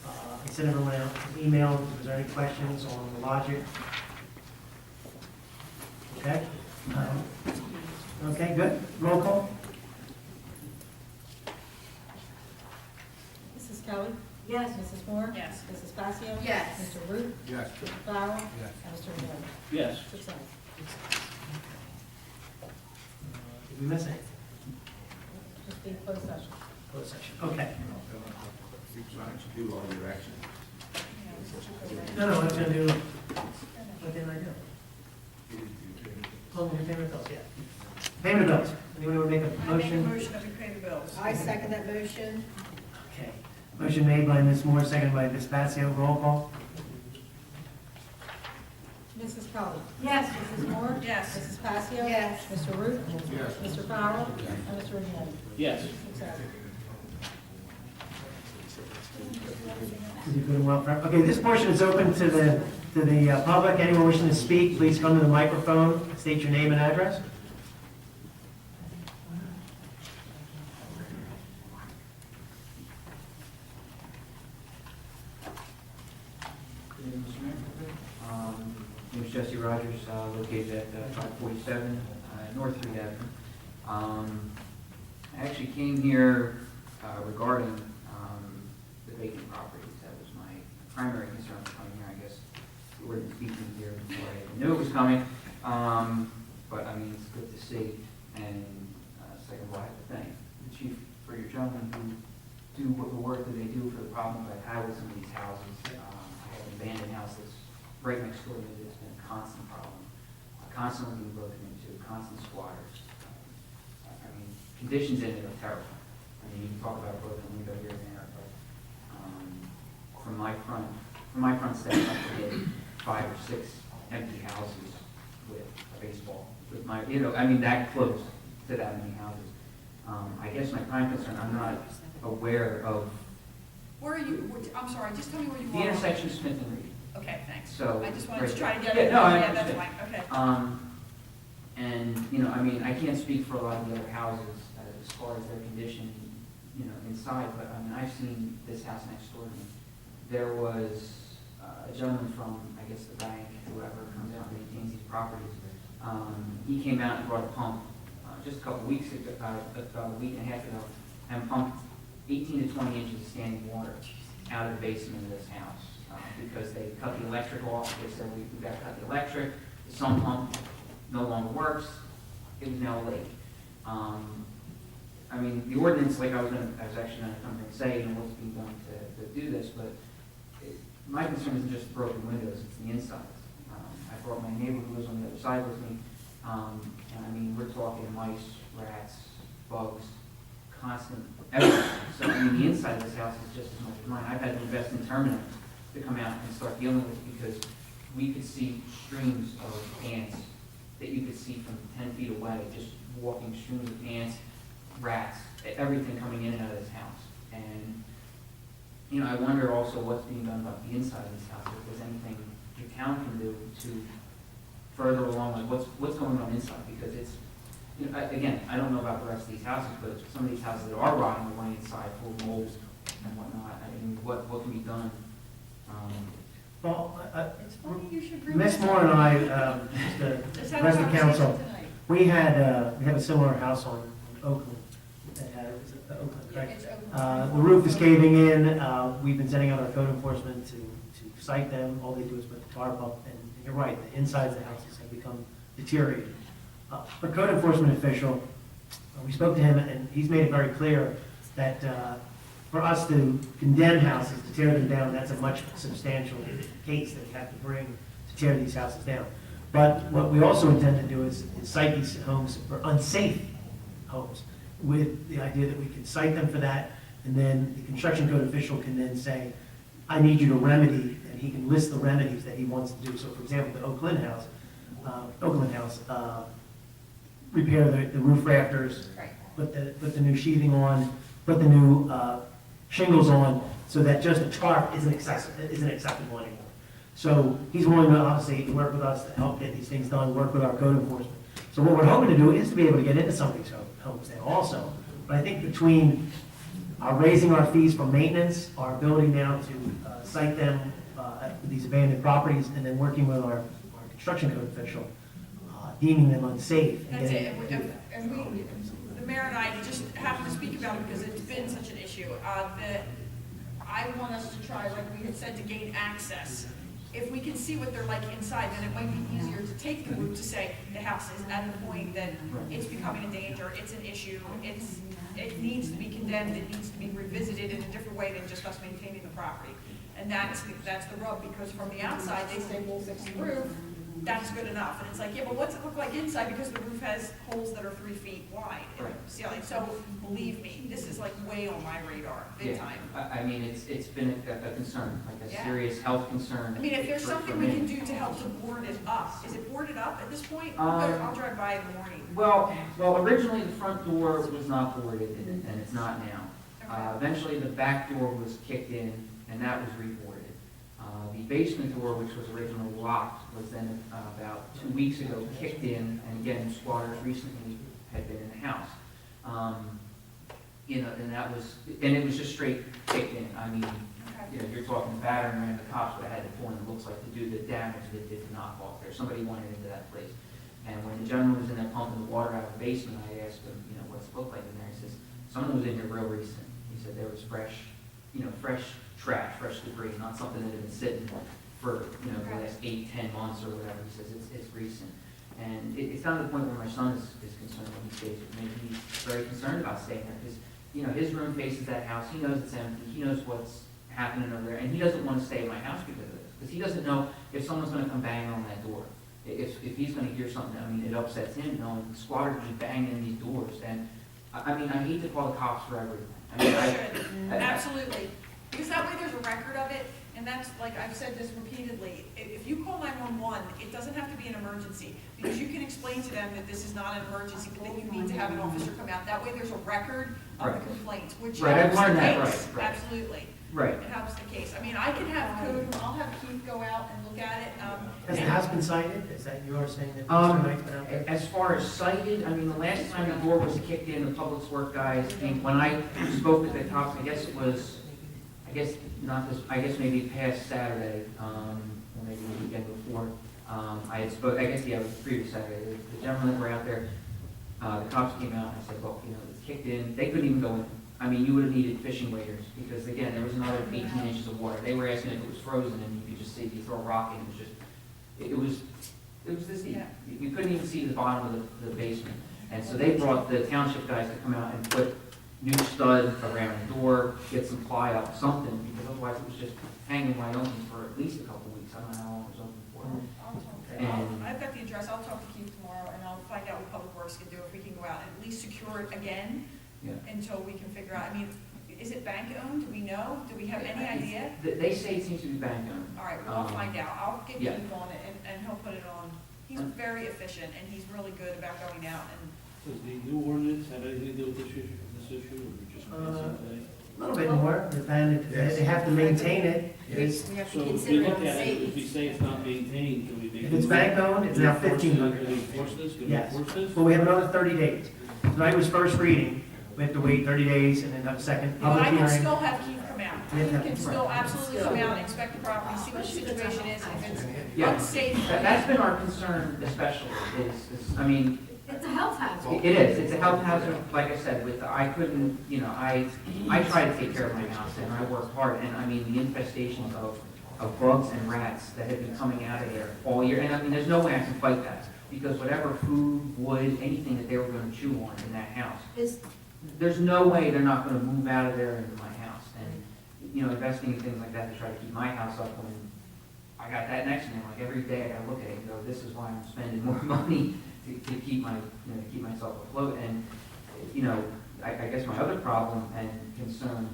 I sent everyone out an email. Was there any questions on the logic? Okay. Okay, good. Roll call? Mrs. Kelly. Yes. Mrs. Moore. Yes. Mrs. Passio. Yes. Mr. Root. Yes. Mr. Farrell. Yes. And Mr. Renieri. Yes. 6 ayes. Did we miss anything? the closed session. Closed session, okay. Why don't you do all your actions? No, I was gonna do, what didn't I do? Oh, the payment of bills, yeah. Payment of bills. Anyone want to make a I make a motion? motion that we pay the bills. I second that motion. Okay. Motion made by Ms. Moore, seconded by Ms. Passio. Roll call. Mrs. Cully. Yes. Mrs. Moore. Yes. Mrs. Passio. Yes. Mr. Root. Yes. Mr. Farrell. And Mr. Runnemede. Yes. 6 ayes. Did you put them well? Okay, this portion is open to the public. Anyone wishing to speak, please come to the microphone, state your name and address. Good evening, Mr. Mayor. My name is Jesse Rogers, located at 547 North Street Avenue. I actually came here regarding the vacant properties. That was my primary concern for coming here. I guess you were speaking here before I even knew it was coming. But I mean, it's good to see. And second of all, I have to thank the chief for your gentlemen who do the work that they do for the problems I've had with some of these houses. I have an abandoned house that's right next door to me that's been a constant problem, constantly being broken into, constant squatters. I mean, conditions in it are terrible. I mean, you can talk about a broken window here and there, but from my front step up to get 5 or 6 empty houses with a baseball, with my, I mean, that close to that many houses. I guess my prime concern, I'm not aware of Where are you, I'm sorry, just tell me where you the are. intersection of Smith and Reed. Okay, thanks. So, I just wanted to right try to there. get it. Yeah, no, I Yeah, that's understand. fine, okay. And, I mean, I can't speak for a lot of the other houses as far as their condition, inside, but I mean, I've seen this house next door to me. There was a gentleman from, I guess, the bank, whoever comes out and maintains these properties. He came out and brought a pump just a couple weeks ago, about a week and a half ago, and pumped 18 to 20 inches of standing water out of the basement of this house because they cut the electric off. They said, we've got to cut the electric. The sump pump no longer works. It was now a leak. I mean, the ordinance, like I was actually going to come here and say, what's being done to do this, but my concern isn't just the broken windows, it's the insides. I brought my neighbor who lives on the other side with me, and I mean, we're talking mice, rats, bugs, constant, everything. So, I mean, the inside of this house is just as much as mine. I've had to invest in terminals to come out and start dealing with it because we could see streams of ants that you could see from 10 feet away, just walking streams of ants, rats, everything coming in and out of this house. And, I wonder also what's being done about the inside of this house, if there's anything the town can do to further along, like what's going on inside, because it's, again, I don't know about the rest of these houses, but some of these houses that are rotting away inside, full of mold and whatnot, I mean, what can be done? Well, It's funny you should bring Ms. this Moore up. and I, the Let's have a rest of the council, conversation tonight. we have a similar house on Oakland. That had, was it Oakland, Yeah, right? it's open. The roof is caving in. We've been sending out our code enforcement to cite them. All they do is put the tarp up, and you're right, the insides of the houses have become deteriorated. Our code enforcement official, we spoke to him, and he's made it very clear that for us to condemn houses, to tear them down, that's a much substantial case that we have to bring to tear these houses down. But what we also intend to do is cite these homes for unsafe homes, with the idea that we can cite them for that, and then the construction code official can then say, I need you to remedy, and he can list the remedies that he wants to do. So for example, the Oakland House, repair the roof rafters, Right. put the new sheathing on, put the new shingles on, so that just a tarp isn't acceptable anymore. So he's willing to obviously work with us to help get these things done, work with our code enforcement. So what we're hoping to do is to be able to get into some of these homes now also. But I think between raising our fees for maintenance, our ability now to cite them with these abandoned properties, and then working with our construction code official, deeming them unsafe. And That's getting- it, and we, the mayor and I just happened to speak about it because it's been such an issue. I want us to try, like we had said, to gain access if we can see what they're like inside, then it might be easier to take the route to say the house is at the point that it's becoming a danger, it's an issue, it needs to be condemned, it needs to be revisited in a different way than just us maintaining the property. And that's the rub, because from the outside, they say, we'll fix the roof, that's good enough. And it's like, yeah, but what's it look like inside, because the roof has holes that are 3 feet wide in the ceiling. So believe me, this is like way on my radar, big time. I mean, it's been a concern, like a Yeah. serious health concern. I mean, if there's for something me. we can do to help to board it up, is it boarded up at this point? I'll drive by in the morning. Well, originally the front door was not boarded, and it's not now. Eventually, the back door was kicked in, and that was reboarded. The basement door, which was originally locked, was then about 2 weeks ago kicked in, and again, squatters recently had been in the house. And it was just straight kicked in. I mean, you're talking battering ram, the cops would have had to pull in, it looks like, to do the damage that did the knock off there. Somebody wanted into that place. And when the gentleman was in there pumping the water out of the basement, I asked him, what's it look like in there? He says, someone was in here real recent. He said there was fresh trash, fresh debris, not something that had been sitting for, the last 8-10 months or whatever. He says it's recent. And it's down to the point where my son is concerned when he stays with me. He's very concerned about staying there because, his room faces that house. He knows it's empty. He knows what's happening over there. And he doesn't want to stay in my house because of this. Because he doesn't know if someone's going to come banging on that door. If he's going to hear something, it upsets him knowing squatters just banging in these doors. And, I hate to call the cops for everything. Absolutely. Because that way there's a record of it, and that's, like I've said this repeatedly, if you call 911, it doesn't have to be an emergency, because you can explain to them that this is not an emergency, but that you need to have an officer come out. That way there's a record of the complaints, which helps the case. Absolutely. Right. It helps the case. I can have code, I'll have Keith go out and look at it. Has the house been cited? Is that you are saying that? Mr. Knight's been out there? As far as cited, the last time the door was kicked in, the public works guys came. When I spoke with the cops, I guess maybe past Saturday, or maybe the weekend before. It was the previous Saturday. The gentlemen that were out there, the cops came out and I said, look, it's kicked in. They couldn't even go in. You would have needed fishing waders because, again, there was another 18 inches of water. They were asking if it was frozen, and you could just see, you throw a rock in, it was this deep. Yeah. You couldn't even see the bottom of the basement. And so they brought the township guys to come out and put new stud around the door, get some ply up, something, because otherwise it was just hanging wide open for at least a couple of weeks. I don't know how long it was open for. I'll talk to And- I've got the address, I'll talk to Keith tomorrow, and I'll find out what Public Works can do, if we can go out and at least secure it again Yeah. until we can figure out, is it bank owned? Do we know? Do we have any idea? They say it seems to be bank owned. All right, well, I'll find out. I'll get Yeah. Keith on it, and he'll put it on. He's very efficient, and he's really good about going out and. Does the new ordinance have anything to do with this issue, or just today? A little bit more, then they have to maintain it. It's- We have to So if we consider look it at it, safe. if we say it's not maintained, can we make? If it's bank owned, it's now Can we enforce 1,500. this? Can we Yes, enforce this? but we have another 30 days. Tonight was first reading, we have to wait 30 days and then have a second But public I can hearing. still have Keith come out. Yeah. He can still absolutely come out, inspect the property, see what the situation is, if it's Yeah. unsafe. That's been our concern especially, It's a health hazard. It is, it's a health hazard, like I said, I couldn't, I try to take care of my house and I work hard, and the infestations of bugs and rats that have been coming out of there all year, and there's no way I can fight that, because whatever food, wood, anything that they were gonna chew on in that house, there's no way they're not gonna move out of there into my house, and, investing in things like that to try to keep my house up when I got that next to me, like every day I gotta look at it and go, this is why I'm spending more money to keep my, to keep myself afloat. And, I guess my other problem and concern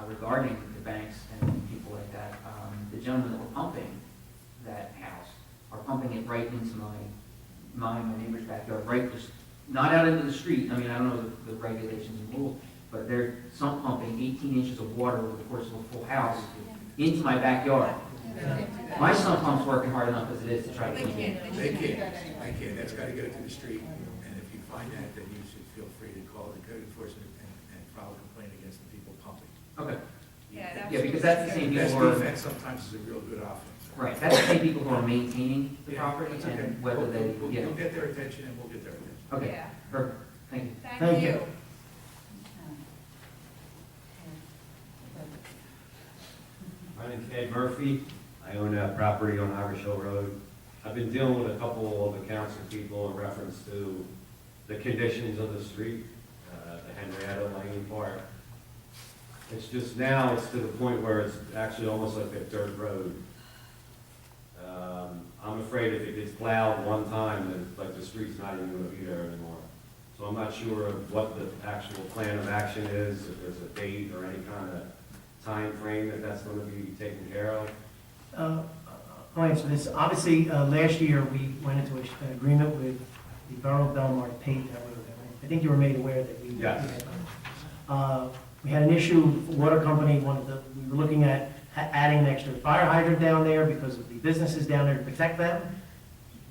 regarding the banks and people like that, the gentlemen that were pumping that house are pumping it right into my neighbor's backyard, right, just not out into the street. I don't know the regulations and rules, but they're sump pumping 18 inches of water over the course of a full house into my backyard. My sump pump's working hard enough as it is to try to keep it. They can't, that's gotta go to the street, and if you find that, then you should feel free to call the code enforcement and file a complaint against the people pumping. Okay. Yeah, Yeah, because that's the same Best people who are, defense sometimes is a real good offense. right, that's the same people who are maintaining the Yeah, property that's okay. and whether they, We'll get their attention and we'll get their attention. Okay, Yeah. perfect, thank you. Thank you. My name's Ed Murphy. I I own a property on Irish Hill Road. I've been dealing with a couple of the council people in reference to the conditions of the street, the Henrietta Lane part. It's just now, it's to the point where it's actually almost like a dirt road. I'm afraid if it gets plowed one time, then like the street's not even gonna be there anymore. So I'm not sure of what the actual plan of action is, if there's a date or any kind of time frame that that's gonna be taken care of. I'll answer this. Obviously, last year, we went into an agreement with the Borough of Belmar to pave that road. I think you were made aware that we. Yes. We had an issue, the water company we were looking at adding an extra fire hydrant down there because of the businesses down there to protect them.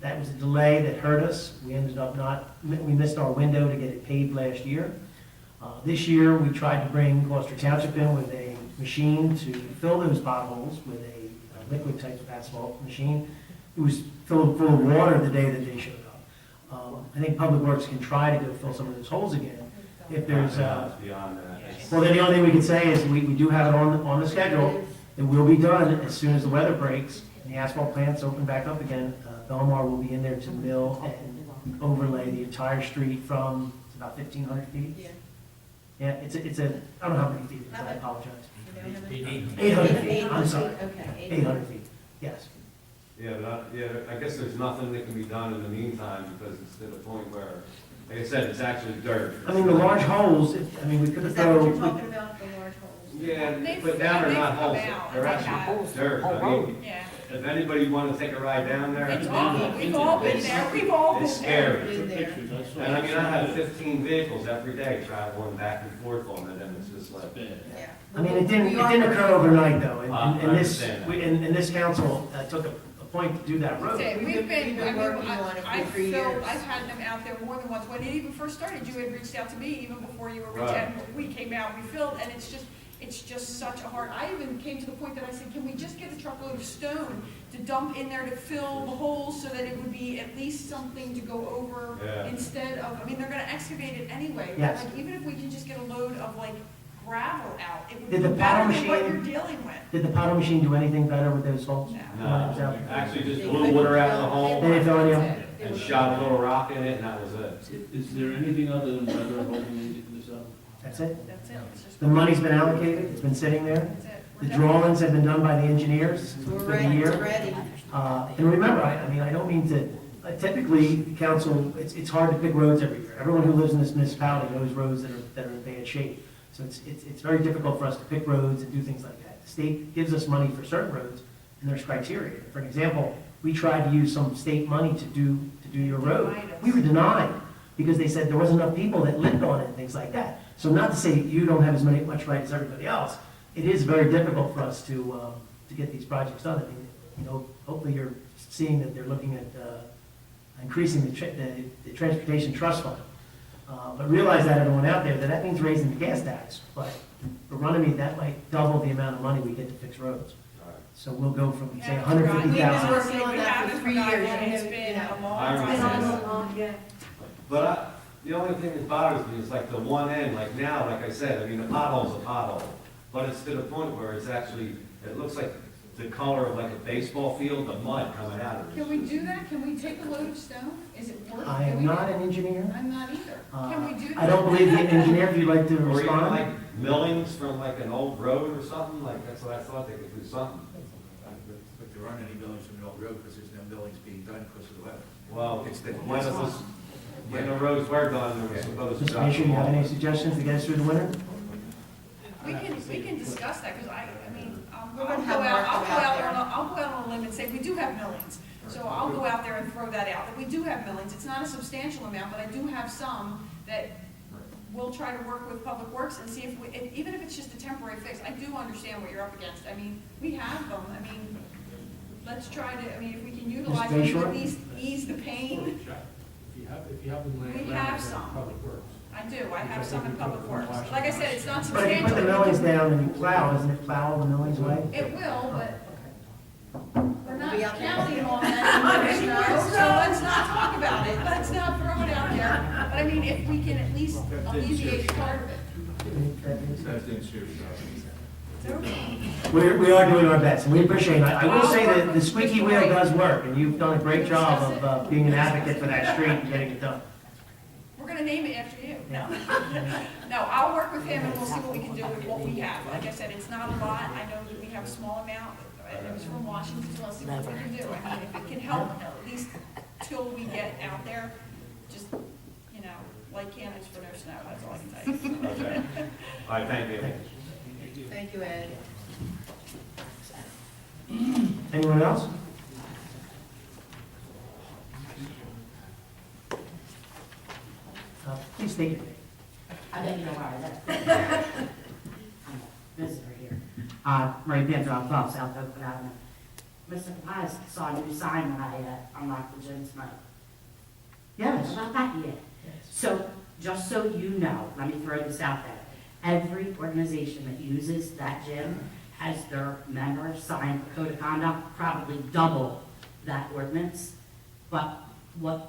That was a delay that hurt us. We ended up we missed our window to get it paved last year. This year, we tried to bring Gloucester Township in with a machine to fill those potholes with a liquid type of asphalt machine. It was filled full of water the day that they showed up. I think Public Works can try to go fill some of those holes again. If there's, It's beyond that. well, then the only thing we can say is we do have it on the schedule. It will be done as soon as the weather breaks and the asphalt plant's open back up again. Belmar will be in there to mill and overlay the entire street from, it's about 1,500 feet. Yeah, it's a, I don't know how many feet it is, I apologize. 800 feet, I'm sorry. Okay. 800 feet, yes. Yeah, but I guess there's nothing that can be done in the meantime because it's to the point where, like I said, it's actually dirt. I mean, the large holes, we could Is have that what you're thrown, talking about, the large holes? Yeah, but now they're not holes, they're actually dirt. I mean, Yeah. if anybody wanted to take a ride down there, It's awful, we've all been there, we've all been it's there. scary. Been there. Pictures, I saw. And I mean, I have 15 vehicles every day traveling back and forth on it, and it's just like, Bad. Yeah. I mean, it didn't occur overnight though. I And this, understand that. and this council took a point to do that road. Say, We've been working on it for I 3 feel, years. I've had them out there more than once. When it even first started, you had reached out to me even before you were reaching out. Right. We came out, we filled, and it's just such a hard, I even came to the point that I said, can we just get a truckload of stone to dump in there to fill the holes so that it would be at least something to go over Yeah. instead of, I mean, they're gonna excavate it anyway. But Yes. like, even if we can just get a load of like gravel out, it would Did be the better paddle than what machine- you're dealing with. Did the paddle machine do anything better with those holes? No. When it was out? actually just blew water out of the hole They didn't fill any up? and shot a little rock in it, and that was it. Is there anything other than weather holding this up? That's it? That's it. It's just- The money's been allocated, it's been sitting there. That's it. We're The done. drawings have been done by the engineers for We're the ready, year. we're ready. And remember, I mean, I don't mean to, typically, the council, it's hard to pick roads every year. Everyone who lives in this municipality knows roads that are in bad shape. So it's very difficult for us to pick roads and do things like that. The state gives us money for certain roads, and there's criteria. For an example, we tried to use some state money to do your road. We were denied, because they said there wasn't enough people that lived on it and things like that. So not to say you don't have much right as everybody else, it is very difficult for us to get these projects done. I mean, hopefully you're seeing that they're looking at increasing the transportation trust fund. But realize that, everyone out there, that means raising the gas tax. But for Runnemede, that might double the amount of money we get to fix roads. So we'll go from, say, Yeah, 150,000. We've been working on We that haven't for 3 forgotten years. that. It's You been know, a long I time. Been on understand so long, yeah. But the only thing that bothers me is like the one end, like now, like I said, I mean, the pothole's a pothole. But it's to the point where it's actually, it looks like the color of like a baseball field, the mud coming out of it. Can we do that? Can we take a load of stone? Is it worth it? I am not an engineer. I'm not either. Can we do that? I don't believe the engineer, if you'd like to Or even respond. like millings from like an old road or something, like that's what I thought they could do something. But there aren't any millings from the old road because there's no millings being done because of the weather. Well, It's the- when the roads were done, there was supposed to Mr. drop Mason, you have them any off. suggestions to get us through the winter? We can discuss that, because I mean, We're I'll gonna go have out, Mark go out there. I'll go out on a limb and say, we do have millings. So I'll go out there and throw that out, that we do have millings. It's not a substantial amount, but I do have some that we'll try to work with Public Works and see if even if it's just a temporary fix. I do understand what you're up against. I mean, we have them. I mean, let's try to, I mean, if we can utilize them to Bayshore? at least ease the pain. If you have them laying We around have in some. Public Works. I do. I have some in Public Works. Like I said, it's not But if you put the substantial. millings down and you plow, doesn't it plow the millings away? It will, but we're not Be out there. counting on that anymore, so let's not talk about it. Let's not throw it out there. But I mean, if we can at least alleviate part of it. That's in serious. We are doing our best, and we appreciate it. I will say that the squeaky wheel does work, and you've done a great job of being an advocate for that street and getting it done. We're gonna name it after you. No. No, I'll work with him and we'll see what we can do with what we have. Like I said, it's not a lot. I know that we have a small amount. It was from Washington, so let's see what we can do. I mean, if it can help, at least till we get out there, just, you know, light candles for no snow, that's all I can tell you. Okay. All right, thank you. Thank you, Ed. Anyone else? Please state your name. I bet you know where I live. I'm a visitor here. Marie Pinto, I'm from South Oakland Avenue. Mr. I saw a new sign when I unlocked the gym tonight. Yes. About that, yeah. So, just so you know, let me throw this out there. Every organization that uses that gym has their members sign a code of conduct, probably double that ordinance. But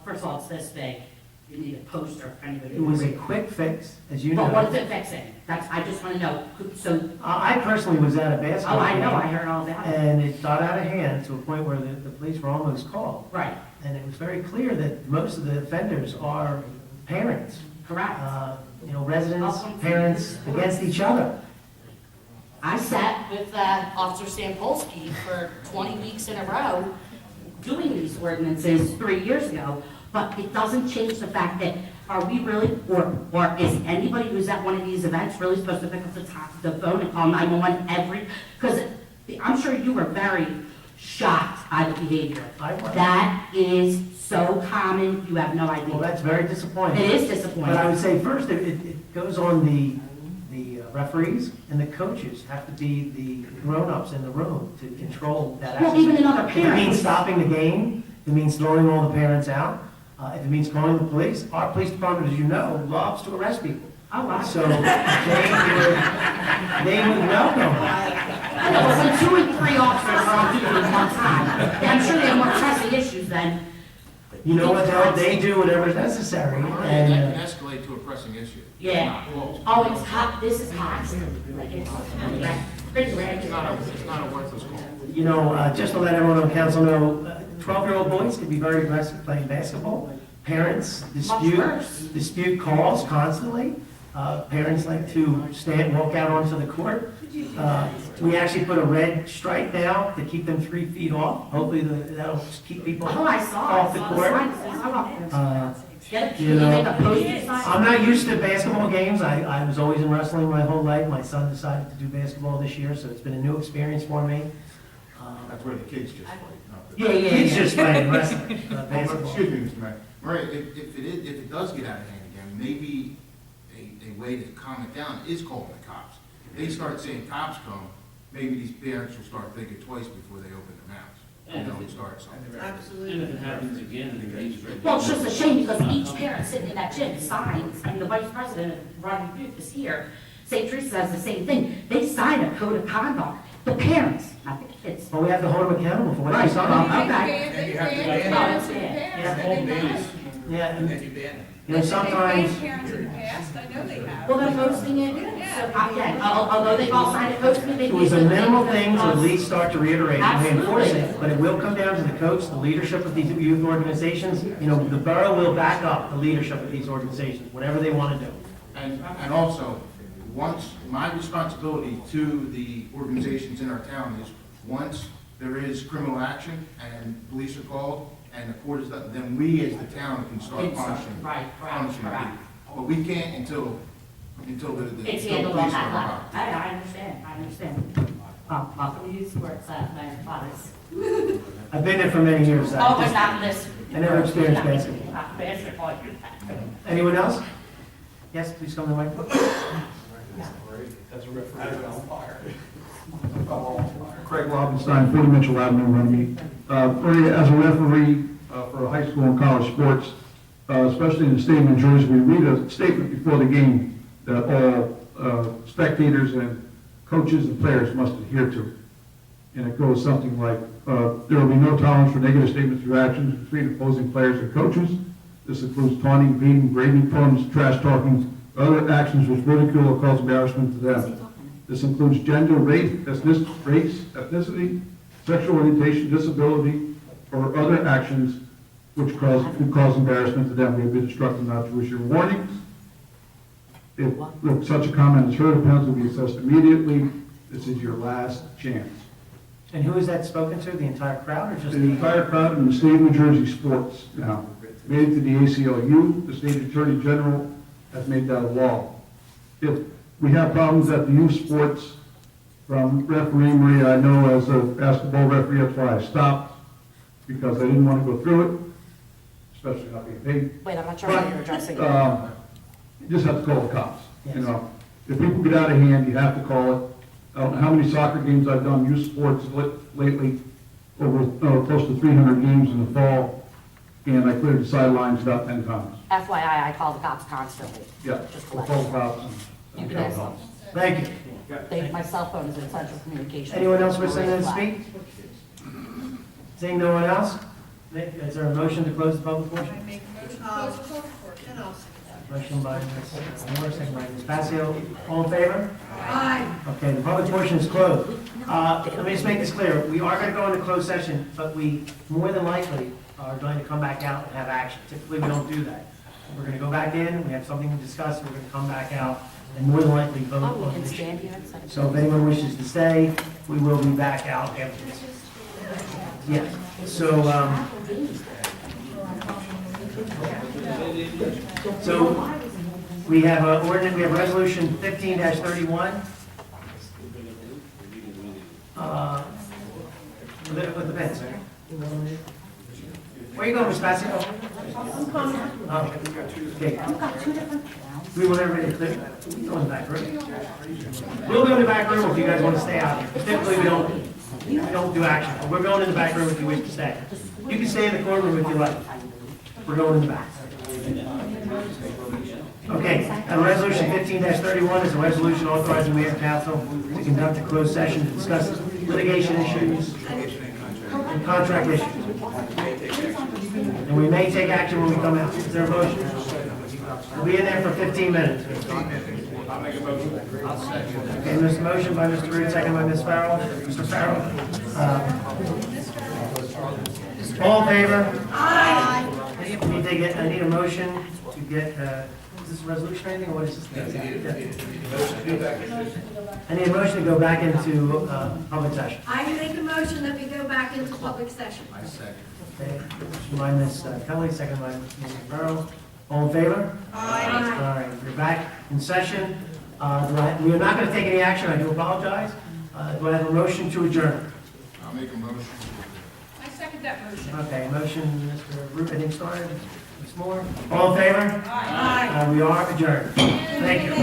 first of all, it's this big. You need a poster for anybody. It was a quick fix, as you know. But what is it fixing? I just want to know. So, I personally was at a basketball oh, I know, game, I heard all about it. and it got out of hand to a point where the police were almost called. Right, And it was very clear that most of the offenders are parents. correct. Residents, parents against each other. I sat with Officer Sampolsky for 20 weeks in a row doing these ordinances 3 years ago, but it doesn't change the fact that are we really, or is anybody who's at one of these events really supposed to pick up the phone and call 911 because I'm sure you were very shocked by the behavior. I was. That is so common, you have no idea. Well, that's very disappointing. It is disappointing. But I would say first, it goes on the referees and the coaches have to be the grown-ups in the room to control that action. Well, even another If it means parent. stopping the game, it means throwing all the parents out. If it means calling the police, our police department, as you know, loves to arrest people. Oh, wow. So they would welcome that. I know, but when 2 and 3 officers are on duty at one time, I'm sure they have more pressing issues than. You know what, they do whatever's necessary. That And can escalate to a pressing issue. Yeah. Oh, it's hot, this is hot. Like, it's pretty rare. It's not a worthless call. Just to let everyone on council know, 12-year-old boys can be very aggressive playing basketball. Parents dispute calls constantly. Parents like to walk out onto the court. We actually put a red stripe now to keep them 3 feet off. Hopefully that'll keep people Oh, I saw. off the court. I'm not used to basketball games. I was always in wrestling my whole life. My son decided to do basketball this year, so it's been a new experience for me. That's where the kids just fight, not the... He's just playing wrestling, basketball. Excuse me, Mr. Mayor. Maria, if it does get out of hand again, maybe a way to calm it down is calling the cops. If they start seeing cops come, maybe these parents will start thinking twice before they open their mouths. And start something. And if it happens again, the game's ready. Well, it's just a shame because each parent sitting in that gym signs, and the vice president, Rodney Booth, is here. St. Teresa does the same thing. They sign a code of conduct. The parents, not the kids. Well, we have to hold them accountable for what they Right. sign. Okay. And you have to Yeah, and then you ban them. sometimes, They've banned parents in the past, I know they have. Well, they're posting it, so, again, although they've all signed it, posting it. it was a minimal thing to at least start to reiterate and reinforce Absolutely. it, but it will come down to the coach, the leadership of these youth organizations. The borough will back up the leadership of these organizations, whatever they want to do. And also, once, my responsibility to the organizations in our town is, once there is criminal action and police are called and the court is done, then we as the town can start punishing. Right, punishing correct. people. But we can't until the It's until handled on police that are level. involved. I understand. Welcome to youth sports, my fathers. I've been there for many years. Oh, but not this. I never experienced basketball. Not basketball. Anyone else? Yes, please come to the microphone. Craig Robinstein, 40 Mitchell Avenue, Runnemede. As a referee for high school and college sports, especially in the state of New Jersey, we read a statement before the game that all spectators and coaches and players must adhere to. And it goes something like, there will be no tolerance for negative statements or actions between opposing players and coaches. This includes taunting, beating, grading puns, trash talking, other actions which ridicule or cause embarrassment to them. This includes gender, race, ethnicity, sexual orientation, disability, or other actions which could cause embarrassment to them. We have been instructed not to issue warnings. If such a comment is heard, a penalty will be assessed immediately. This is your last chance. And who is that spoken to, the entire crowd, or just The the? entire crowd in the state of New Jersey sports now, made it to the ACLU, the state attorney general has made that a law. If we have problems at the youth sports from referee Maria, I know as a basketball referee, that's why I stopped, because I didn't want to go through it, especially not being paid. Wait, I'm not sure what you're addressing. You just have to call the cops, you know. If people get out of hand, you have to call it. I don't know how many soccer games I've done, youth sports lately, over close to 300 games in the fall, and I cleared the sidelines about 10 times. FYI, I call the cops constantly. Yeah, Just to we'll let call you the know. cops. You can ask them. Thank you. My cell phone is in central communications. Anyone else wishing to speak? Seeing no one else, is there a motion to close the public portion? I make a motion to close the public portion. And I'll second that. Motion by Ms. Moore, second by Ms. Passio. All in favor? Aye. Okay, the public portion is closed. Let me just make this clear. We are going to go into closed session, but we more than likely are going to come back out and have action. Typically, we don't do that. We're going to go back in, we have something to discuss, we're going to come back out, and more than likely vote Oh, we on can the stand issue. here and set it. So if anyone wishes to stay, we will be back out after this. Yes, so, we have ordinance, we have resolution 15-31. With the pen, sir. Where you going, Ms. Passio? Oh, okay. You've got two different towns. We want everybody to clear. We can go in the back room. We'll go in the back room if you guys want to stay out here. Typically, we don't do action, but we're going in the back room if you wish to stay. You can stay in the courtroom if you like. We're going in the back. Okay, and resolution 15-31 is a resolution authorizing mayor and council to conduct a closed session to discuss litigation issues and contract issues. And we may take action when we come out. Is there a motion? We'll be in there for 15 minutes. Okay, there's a motion by Mr. Root, second by Ms. Farrell. Mr. Farrell. All in favor? Aye. I need a motion to get, is this a resolution or anything, or what is this? I need a motion to go back into public session. I make a motion that we go back into public session. Okay, motion by Ms. Kelly, second by Ms. Farrell. All in favor? Aye. All right, we're back in session. We are not going to take any action, I do apologize. Do I have a motion to adjourn? I'll make a motion. I second that motion. Okay, motion, Mr. Root, I think started. Ms. Moore? All in favor? Aye. We are adjourned. Thank you.